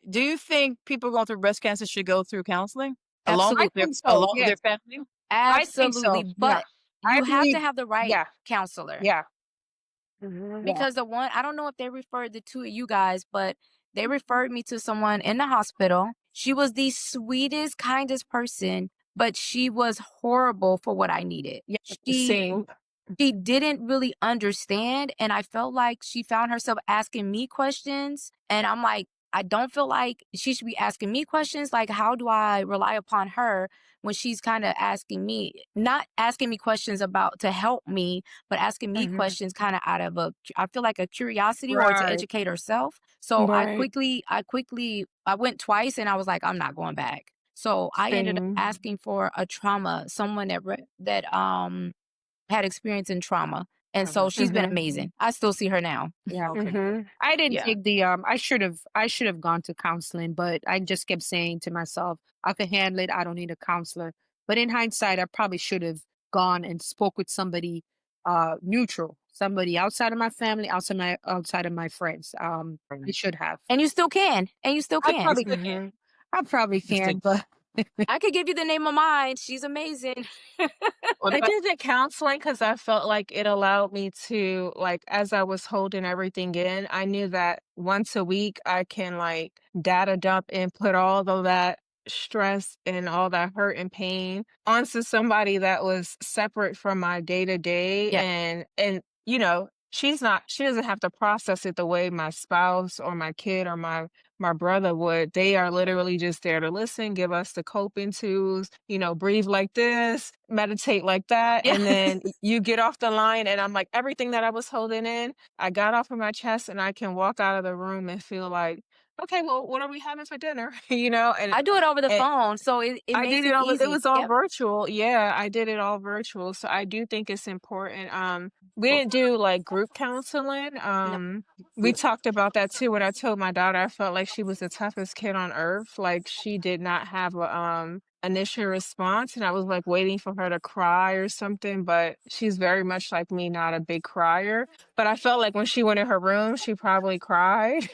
do you think people going through breast cancer should go through counseling I Absolutely. think so. along with their Yes, family? I think Absolutely. so. Yeah, But I you have to believe. have the right Yeah, counselor. yeah, Mhm. yeah. Because the one, I don't know if they referred the two of you guys, but they referred me to someone in the hospital. She was the sweetest, kindest person, but she was horrible for what I needed. Yeah. She Same. she didn't really understand, and I felt like she found herself asking me questions, and I'm like, I don't feel like she should be asking me questions. Like, how do I rely upon her when she's kind of asking me, not asking me questions about to help me, but asking me Mhm. questions kind of out of I feel like a curiosity or to Right. educate herself. So Right. I went twice and I was like, I'm not going back. So I ended up Same. asking for a trauma, someone that had experience in trauma. And so she's been Mhm. amazing. I still see her now. Yeah, okay, good. Mhm. I didn't Yeah. take the I should have gone to counseling, but I just kept saying to myself, I can handle it. I don't need a counselor. But in hindsight, I probably should have gone and spoke with somebody neutral, somebody outside of my family, outside of my friends. I Right. should have. And you still can. And you still I can. probably can. Mhm. I probably Just can, to but I could give you the name of mine. She's amazing. well, I that did the counseling because I felt like it allowed me to, like, as I was holding everything in, I knew that once a week I can like data dump and put all of that stress and all that hurt and pain onto somebody that was separate from my day to day. Yeah. And she doesn't have to process it the way my spouse or my kid or my brother would. They are literally just there to listen, give us the coping tools, breathe like this, meditate like that. Yeah. And then you get off the line, and I'm like, everything that I was holding in, I got off of my chest, and I can walk out of the room and feel like, okay, well, what are we having for dinner? I do it over the And phone. So it I makes did it it easy. was all Yep. virtual. Yeah, I did it all virtual. So I do think it's important. We didn't do like group counseling. No. We talked about that too. When I told my daughter, I felt like she was the toughest kid on earth. Like she did not have a initial response, and I was like waiting for her to cry or something, but she's very much like me, not a big crier. But I felt like when she went in her room, she probably cried.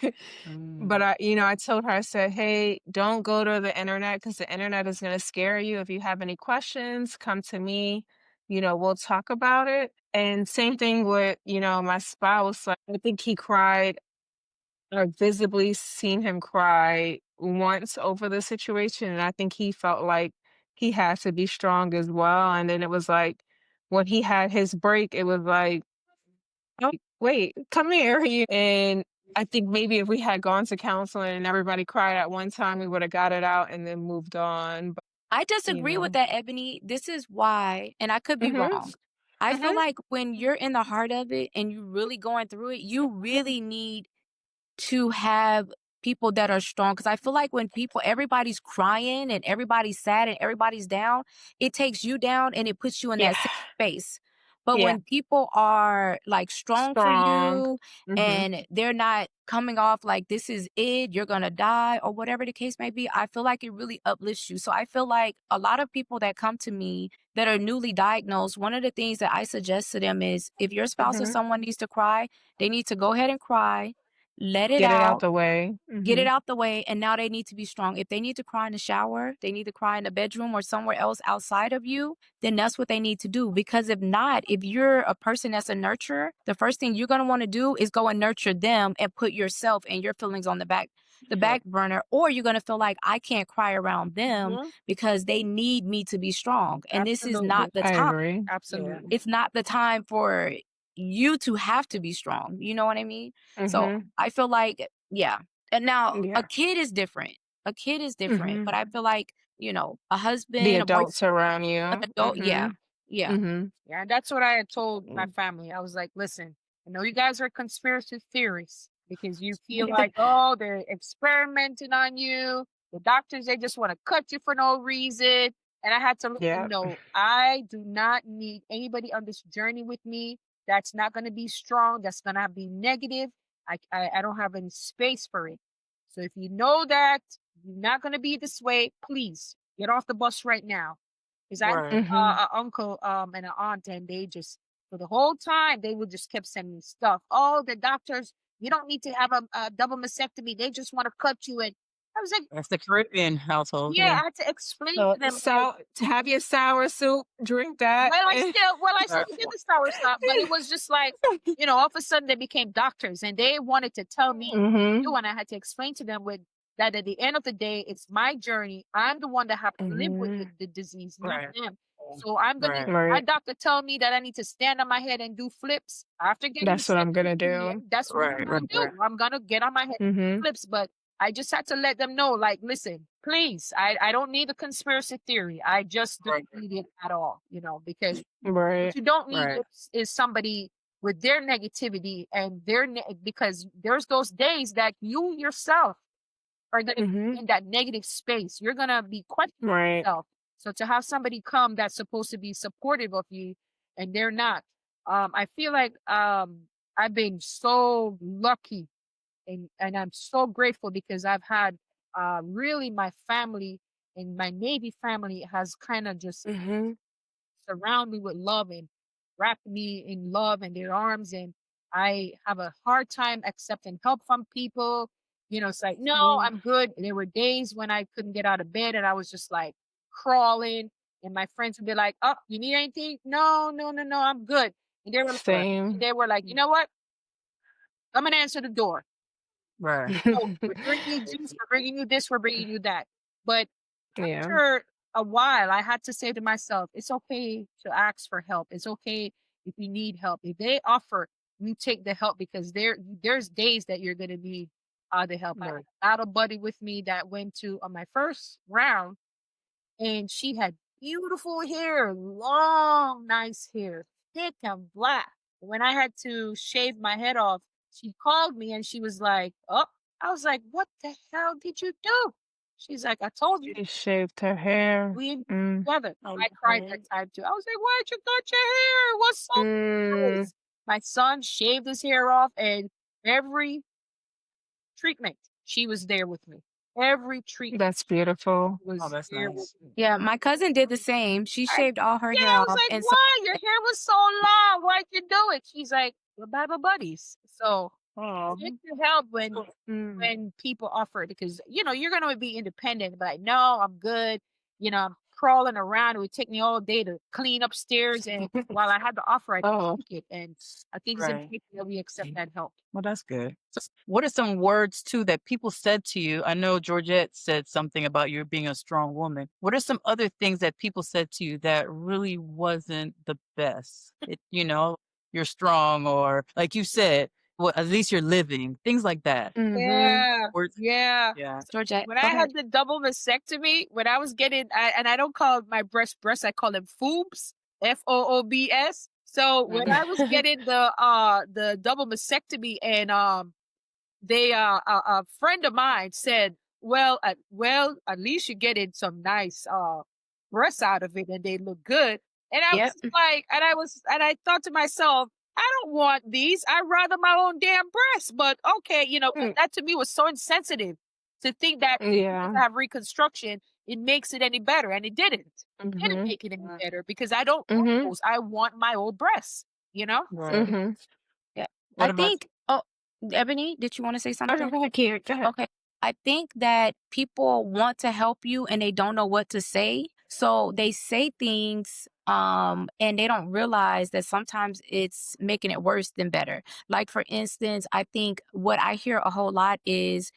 mm, But I told her, I said, hey, don't go to the internet because the internet is going to scare you. If you have any questions, come to me. We'll talk about it. And same thing with, my spouse. Like, I think he cried. I've visibly seen him cry once over the situation. And I think he felt like he had to be strong as well. And then it was like, when he had his break, it was like, oh, wait, come here. And I think maybe if we had gone to counseling and everybody cried at one time, we would have got it out and then moved on. But, I you disagree with know. that, Ebony. This is why, and I could be Mhm. wrong. I feel Mhm. like when you're in the heart of it and you're really going through it, you really need to have people that are strong. Because I feel like when everybody's crying and everybody's sad and everybody's down, it takes you down and it puts you in Yeah. that safe space. But Yeah. when people are like strong for Strong. you Mhm. and they're not coming off like this is it, you're gonna die, or whatever the case may be, I feel like it really uplifts you. So I feel like a lot of people that come to me that are newly diagnosed, one of the things that I suggest to them is if your spouse or Mhm. someone needs to cry, they need to go ahead and cry, let it Get it out out, the way. get it Mhm. out the way, and now they need to be strong. If they need to cry in the shower, they need to cry in the bedroom or somewhere else outside of you, then that's what they need to do. Because if not, if you're a person that's a nurturer, the first thing you're going to want to do is go and nurture them and put yourself and your feelings on the yeah, back burner, or you're going to feel like I can't cry around them Mhm. because they need me to be strong. And this is not Absolutely. the I time. agree. yeah. Absolutely. It's not the time for you to have to be strong. You know what I mean? So Mhm. I feel like, yeah. And now a Yeah. kid is different. A kid is different. But Mhm. I feel like, a The husband, a boy, adults around an you. adult, yeah. Mhm. Yeah. Mhm. Yeah, and that's what I had told my Mm. family. I was like, listen, I know you guys are conspiracy theorists because you feel like, oh, they're experimenting on you. The doctors, they just want to cut you for no reason. And I had to let them Yeah. know I do not need anybody on this journey with me that's not going to be strong, that's going to be negative. I don't have any space for it. So if you know that you're not going to be this way, please get off the bus right now. Because I had Right. Mhm. an uncle and an aunt, and they just for the whole time they would just kept sending me stuff. Oh, the doctors, you don't need to have a double mastectomy. They just want to cut you. And I was like, That's the Caribbean household. yeah, Yeah. I had to explain So, to them like, to have your sour soup, drink that. well, I Right. still did the sour stuff, but it was just like, all of a sudden they became doctors and they wanted to tell me what to do, Mhm. and I had to explain to them with that at the end of the day, it's my journey. I'm the one that have to live with Mhm. the disease, not Right. them. So I'm gonna. Right. My Right. doctor tell me that I need to stand on my head and do flips after getting That's what I'm gonna mastectomy. Yeah, do. that's what I'm Right. gonna Right. do. Right. I'm gonna get on my head and do Mhm. flips, but I just had to let them know, like, listen, please, I don't need a conspiracy theory. I just Right. don't need it at all, because what Right. you don't need Right. is somebody with their negativity and because there's those days that you yourself are going to be Mhm. in that negative space. You're going to be questioning Right. yourself. So to have somebody come that's supposed to be supportive of you and they're not, I feel like I've been so lucky and I'm so grateful because I've had really my family and my Navy family has kind of just Mhm. surround me with love and wrap me in love and their arms. And I have a hard time accepting help from people. It's like, no, Mhm. I'm good. There were days when I couldn't get out of bed and I was just like crawling. And my friends would be like, "Oh, you need anything?" No, no, no, no, I'm good. And Same. they were like, "You know what? Come and answer the door. Right. Oh, we're bringing you juice, we're bringing you this, we're bringing you that." But Yeah. after a while, I had to say to myself, it's okay to ask for help. It's okay if you need help. If they offer, you take the help because there's days that you're gonna need the help. I had Right. a battle buddy with me that went to on my first round and she had beautiful hair, long, nice hair, thick and black. When I had to shave my head off, she called me and she was like, "Oh," I was like, "What the hell did you do?" She's like, "I told you, She shaved her hair. we ain't Mm. together." I cried that Okay. time too. I was like, "Why'd you cut your hair? What's so Mm. nice?" My son shaved his hair off, and every treatment, she was there with me. Every treatment That's beautiful. Oh, was that's there with nice. me. Yeah, my cousin did the same. She I shaved all her Yeah, hair I was off, like, and so "Why? Your hair was so long. Why'd you do it?" She's like, "We're Bible buddies." So Oh, take the help Mm. when people offer it because you're gonna be independent, but like, no, I'm good. I'm crawling around. It would take me all day to clean upstairs, and while I had the offer, I Oh. took it. And I think it's right. important that we accept that help. Well, that's good. So, what are some words too that people said to you? I know Georgette said something about you being a strong woman. What are some other things that people said to you that really wasn't the best? You're strong, or like you said, well, at least you're living. Things like that. Mhm. Yeah, Words. yeah. Yeah. Georgette, When go I ahead. had the double mastectomy, when I was getting, and I don't call my breasts, I call them foobs, FOOBS. So when I was getting the double mastectomy, and they a friend of mine said, well, at least you're getting some nice breasts out of it, and they look good. And I was Yep. just like, and I thought to myself, I don't want these. I'd rather my own damn breasts. But okay, Mm. that to me was so insensitive to think that because Yeah. I have reconstruction, it makes it any better, and it didn't. It didn't Mhm. make it any better because I don't want Mhm. those. I want my old breasts. You know. Right. Mhm. Yeah. What I about think Ebony, did you wanna say Oh, no, something? go ahead, Kier. Go ahead. Okay. I think that people want to help you and they don't know what to say. So they say things and they don't realize that sometimes it's making it worse than better. Like for instance, I think what I hear a whole lot is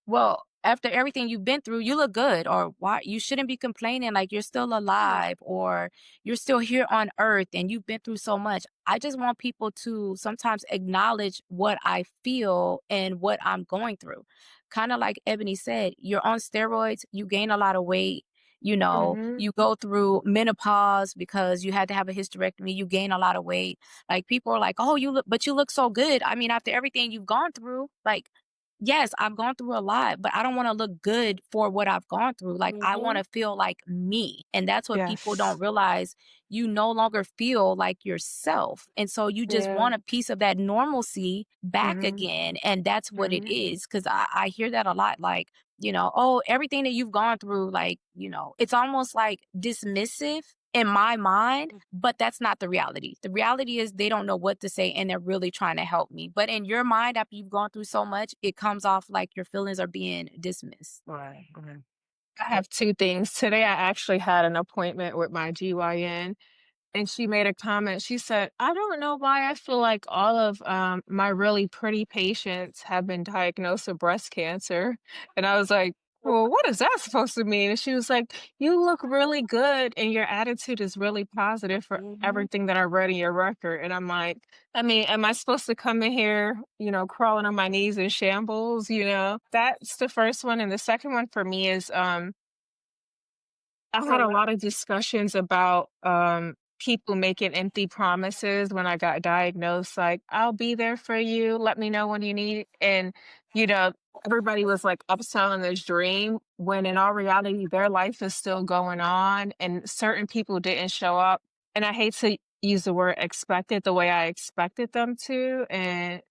well, after everything you've been through, you look good, or why you shouldn't be complaining, like you're still alive, or you're still here on earth and you've been through so much. I just want people to sometimes acknowledge what I feel and what I'm going through. Kind of like Ebony said, you're on steroids, you gain a lot of weight. Mhm. You go through menopause because you had to have a hysterectomy, you gain a lot of weight. Like people are like, oh, but you look so good. I mean, after everything you've gone through, like, yes, I've gone through a lot, but I don't wanna look good for what I've gone through. Like, I Mhm. wanna feel like me, and that's what people don't Yes. realize. You no longer feel like yourself, and so you just Yeah. want a piece of that normalcy back Mhm. again, and that's what it Mhm. is. Because I hear that a lot, like, "Oh, everything that you've gone through," like, it's almost, like, dismissive in my mind, but that's not the reality. The reality is they don't know what to say and they're really trying to help me. But in your mind, after you've gone through so much, it comes off like your feelings are being dismissed. right? Okay. I have 2 things. Today, I actually had an appointment with my GYN, and she made a comment. She said, "I don't know why I feel like all of, my really pretty patients have been diagnosed with breast cancer." And I was like, well, what is that supposed to mean? And she was like, you look really good and your attitude is really positive for Mhm. everything that I read in your record. And I'm like, I mean, am I supposed to come in here, crawling on my knees in shambles? That's the first one. And the second one for me is I had a lot of discussions about people making empty promises when I got diagnosed, like, I'll be there for you, let me know when you need. And, you know, everybody was like upselling this dream when in all reality, their life is still going on and certain people didn't show up. And I hate to use the word expected the way I expected them to. And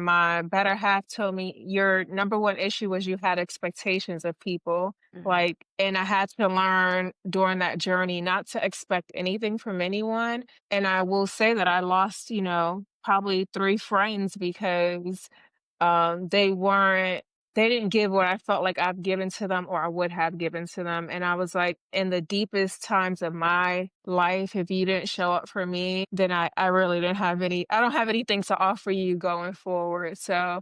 my better half told me your number one issue was you had expectations of people Mhm. like, and I had to learn during that journey not to expect anything from anyone. And I will say that I lost, probably 3 friends because they didn't give what I felt like I've given to them or I would have given to them. And I was like, in the deepest times of my life, if you didn't show up for me, then I really didn't have I don't have anything to offer you going forward. So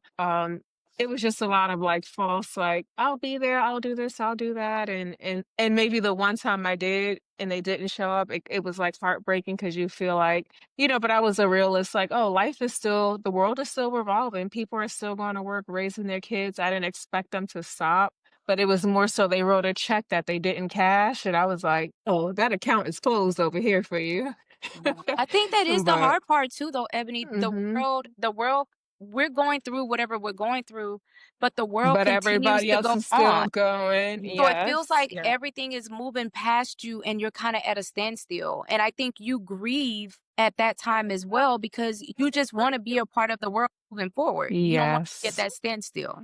it was just a lot of like false, like, I'll be there, I'll do this, I'll do that. And maybe the one time I did and they didn't show up, it was like heartbreaking because you feel like but I was a realist, like, oh, the world is still revolving. People are still going to work, raising their kids. I didn't expect them to stop, but it was more so they wrote a check that they didn't cash. And I was like, oh, that account is closed over here for you. Yeah. I think that is the But, hard part too, though, Ebony. hmm The world, we're going through whatever we're going through, but the world but continues everybody to else go is still on. going. Yeah. So it feels Yes. like Yeah. everything is moving past you and you're kind of at a standstill. And I think you grieve at that time as well because you just want to be a part of the world moving forward. You don't want to be at Yes. that standstill.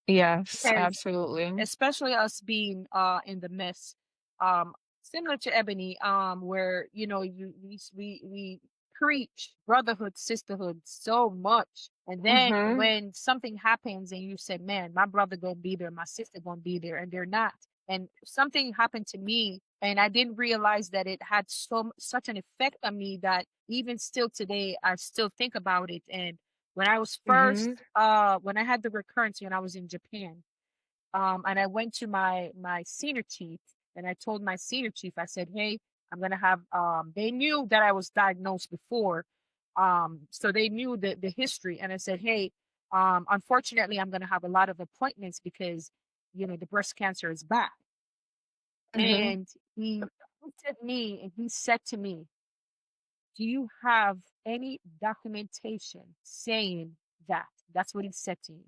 Yes. Because Absolutely. especially us being in the mess, um similar to Ebony, where we preach brotherhood, sisterhood so much, and then Mm-hmm. when something happens and you say, man, my brother gonna be there, my sister gonna be there, and they're not. And something happened to me and I didn't realize that it had such an effect on me that even still today I still think about it. And when I was Mm-hmm. first when I had the recurrence when I was in Japan, and I went to my senior chief and I told my senior chief, I said, hey, I'm gonna have they knew that I was diagnosed before. So they knew the history. And I said, hey, unfortunately I'm gonna have a lot of appointments because the breast cancer is back. Mm-hmm. And he looked at me and he said to me, do you have any documentation saying that? That's what he said to me.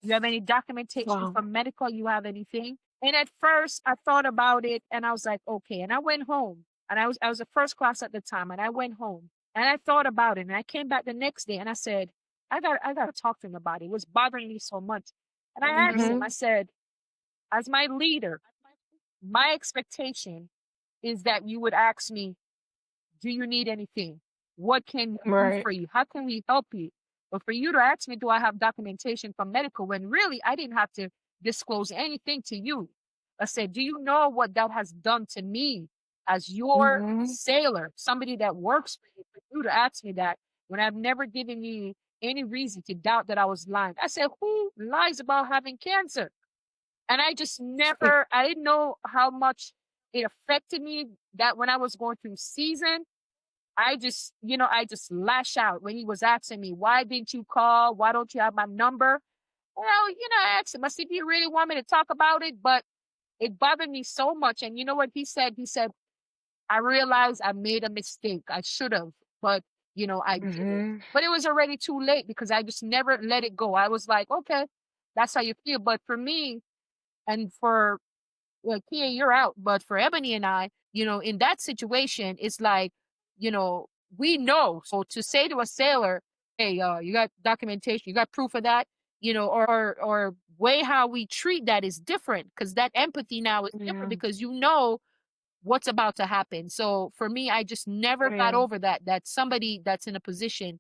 You have any documentation Wow. from medical? You have anything? And at first I thought about it and I was like, okay. And I went home and I was a first class at the time and I went home and I thought about it and I came back the next day and I said, I gotta talk to him about it. It was bothering me so much. And I asked him, Mm-hmm. I said, as my leader, my expectation is that you would ask me, do you need anything? What can we do Right. for you? How can we help you? But for you to ask me, do I have documentation from medical when really I didn't have to disclose anything to you? I said, do you know what that has done to me as your Mm-hmm. sailor, somebody that works for you to ask me that when I've never given you any reason to doubt that I was lying? I said, who lies about having cancer? And I just never, I didn't know how much it affected me that when I was going through season, I just lash out when he was asking me, why didn't you call? Why don't you have my number? Well, I asked him, I said, do you really want me to talk about it? But it bothered me so much. And you know what he said? He said, I realized I made a mistake. I should have, but I didn't. Mm-hmm. But it was already too late because I just never let it go. I was like, okay, that's how you feel. But for me and for well, Kia, you're out. But for Ebony and I, in that situation, it's like, you know, we know. So to say to a sailor, hey, you got documentation, you got proof of that, or way how we treat that is different because that empathy now is different Yeah. because you know what's about to happen. So for me, I just never got Yeah. over that somebody that's in a position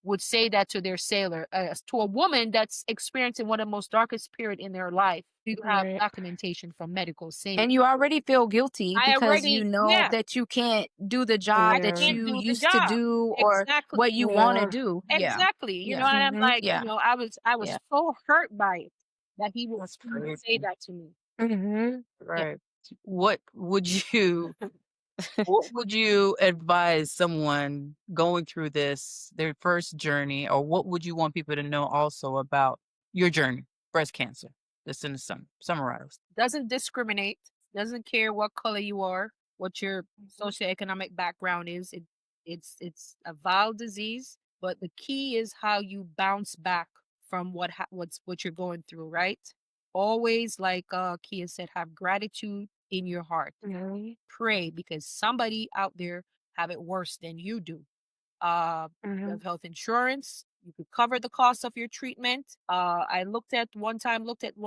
would say that to their sailor, to a woman that's experiencing one of the most darkest period in their life. Do you have Right. documentation from medical saying And you already feel guilty I because you already, know yeah, that you can't do the job I that Yeah. can't you do the used to job. do or what Exactly. you want to Yeah. do. Yeah. Exactly. Yeah. And I'm Mhm. like, Yeah. I was Yeah. so hurt by it that he would That's even crazy. say that to me. Yeah. Right. What would you what would you advise someone going through this, their first journey, or what would you want people to know also about your journey, breast cancer? Just in the summarize. Doesn't discriminate, doesn't care what color you are, what your Mhm. socioeconomic background is. It's a vile disease, but the key is how you bounce back from what you're going through, right? Always, like Kia said, have gratitude in your heart. Mhm. Pray, because somebody out there have it worse than you do. Uh, you Mhm. have health insurance. You could cover the cost of your treatment. I looked at one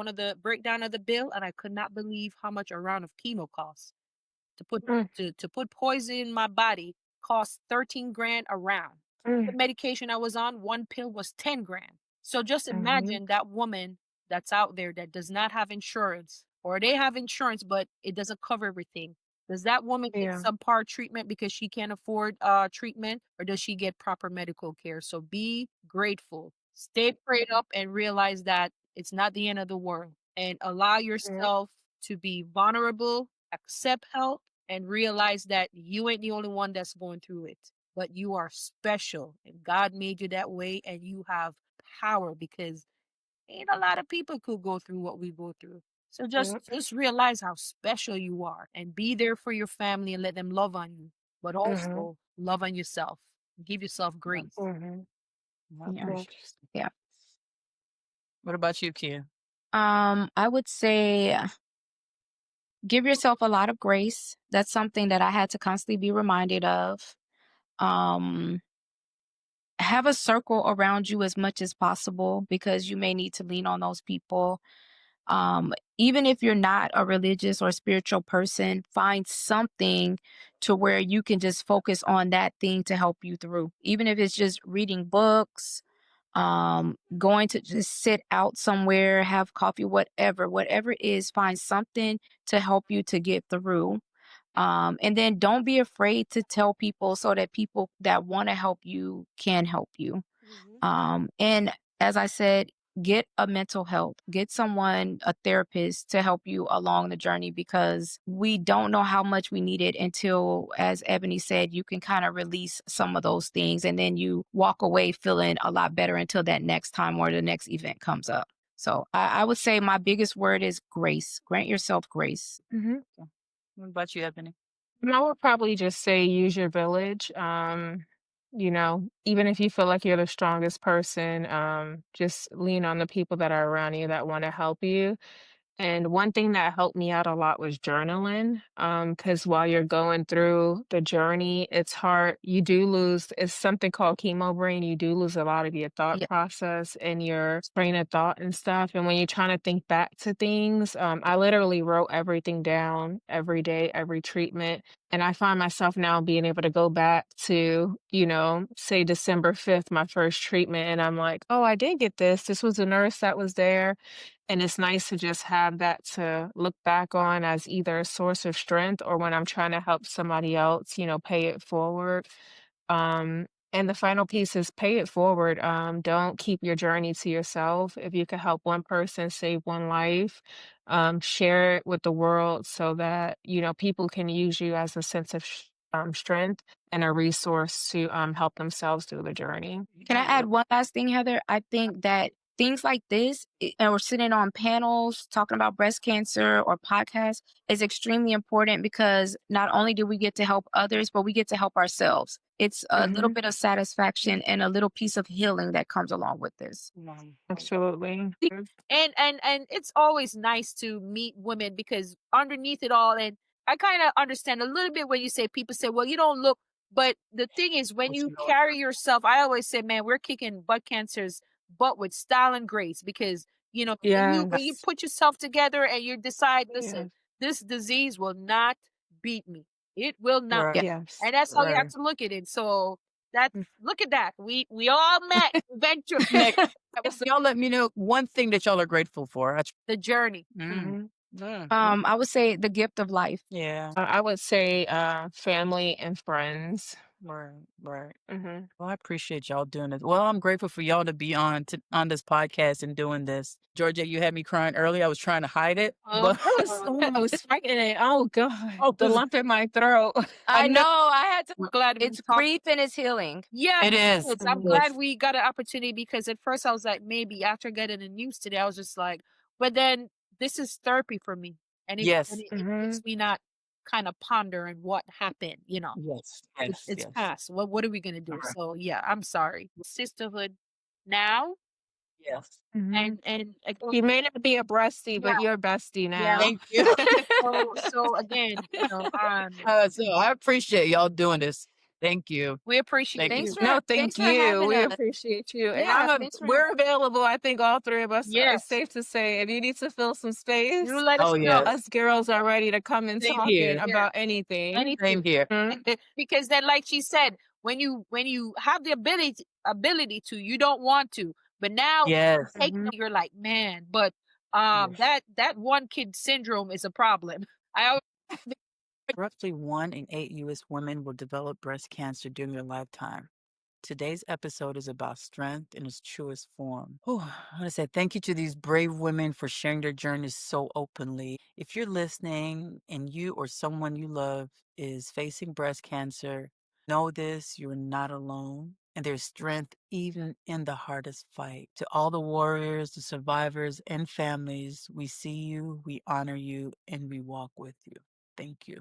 of the breakdown of the bill, and I could not believe how much a round of chemo costs. To put Mm, to put poison in my body cost 13 grand a round. The mm, medication I was on, one pill was 10 grand. So just mhm. imagine that woman that's out there that does not have insurance, or they have insurance but it doesn't cover everything. Does that woman get Yeah. subpar treatment because she can't afford treatment, or does she get proper medical care? So be grateful. Stay prayed up and realize that it's not the end of the world, and allow Mm, yourself to be vulnerable, accept help, and realize that you ain't the only one that's going through it, but you are special and God made you that way, and you have power, because ain't a lot of people could go through what we go through. So yep. just realize how special you are, and be there for your family and let them love on you, but Mhm. also love on yourself. Give yourself Yeah, grace. Mhm. I Yeah. appreciate Yes. it. Yeah. What about you, Kia? I would say give yourself a lot of grace. That's something that I had to constantly be reminded of. Um, have a circle around you as much as possible, because you may need to lean on those people. Even if you're not a religious or spiritual person, find something to where you can just focus on that thing to help you through. Even if it's just reading books, going to just sit out somewhere, have coffee, whatever it is, find something to help you to get through. And then don't be afraid to tell people, so that people that want to help you can help you. Mhm. And as I said, get a mental health, get someone, a therapist, to help you along the journey, because we don't know how much we need it until, as Ebony said, you can kind of release some of those things, and then you walk away feeling a lot better until that next time or the next event comes up. So I would say my biggest word is grace. Grant yourself grace. Mhm. Okay. What about you, Ebony? I would probably just say use your village. Even if you feel like you're the strongest person, just lean on the people that are around you that want to help you. And one thing that helped me out a lot was journaling. Because while you're going through the journey, it's hard. You do lose, it's something called chemo brain. You do lose a lot of your thought Yeah. process and your train of thought and stuff. And when you're trying to think back to things, I literally wrote everything down every day, every treatment. And I find myself now being able to go back to, say December 5th, my first treatment. And I'm like, oh, I did get this. This was a nurse that was there, and it's nice to just have that to look back on as either a source of strength, or when I'm trying to help somebody else, pay it forward. And the final piece is pay it forward. Don't keep your journey to yourself. If you can help one person save one life, share it with the world, so that, people can use you as a sense of strength and a resource to help themselves through the journey. Can I add one last thing, Heather? I think that things like this, or sitting on panels talking about breast cancer or podcasts, is extremely important, because not only do we get to help others, but we get to help ourselves. It's a little Hmm. bit of satisfaction and a little piece of healing that comes along with this. Absolutely. And it's always nice to meet women, because underneath it all, and I kind of understand a little bit when you say, people say, well, you don't look, but the thing is, when What you you know? carry yourself, I always say, man, we're kicking butt cancer's butt with style and grace, because when you Yes. put yourself together and you decide, listen, Yes. this disease will not beat me, it will not. Right, Yeah. Yes. And that's how you have right. to look at it. So that's, look at that, we all met eventually. Connect. So y'all let me know one thing that y'all are grateful for. The journey. Mm, Mhm. I would say the gift of life. Yeah. I would say family and friends. Right. Right. Hmm. Well, I appreciate y'all doing this. Well, I'm grateful for y'all to be on this podcast and doing this. Georgia, you had me crying early. I was trying to hide it, but I was fighting it. Oh God, oh, the lump in my throat. I know I had to. I'm glad we It's talked. grief and it's healing. Yeah, it is. it's I'm Yes. glad we got an opportunity because at first I was like, maybe after getting the news today, I was just like, but then this is therapy for me. And Yes. it makes me not kind of ponder and what happened, you know. Yes. Yes. It's Yes. past. What are we gonna All do? right. So yeah, I'm sorry. Sisterhood now Yes. and again, You may not be a breastie, yeah, but you're a bestie yeah. now. Thank you. So again, you know, So I appreciate y'all doing this. Thank you. we appreciate Thank Thanks you. you. for No, thanks thank for you. having We us. appreciate you. And Yeah, thanks for having we're available. I think all three of us are Yes. safe to say. If you need to fill some You space, let us Oh know. yes. us girls are ready to come and Same talk here. Yeah. about anything. Same Anything. here. Mhm. Because then like she said, when you have the ability to, you don't want to. But now Yes. take Mhm. you're like, man, but Yes. that one kid syndrome is a problem. I always Roughly 1 in 8 U.S. women will develop breast cancer during their lifetime. Today's episode is about strength in its truest form. Whew, I want to say thank you to these brave women for sharing their journeys so openly. If you're listening and you or someone you love is facing breast cancer, know this, you're not alone. And there's strength even in the hardest fight. To all the warriors, the survivors, and families, we see you, we honor you, and we walk with you. Thank you.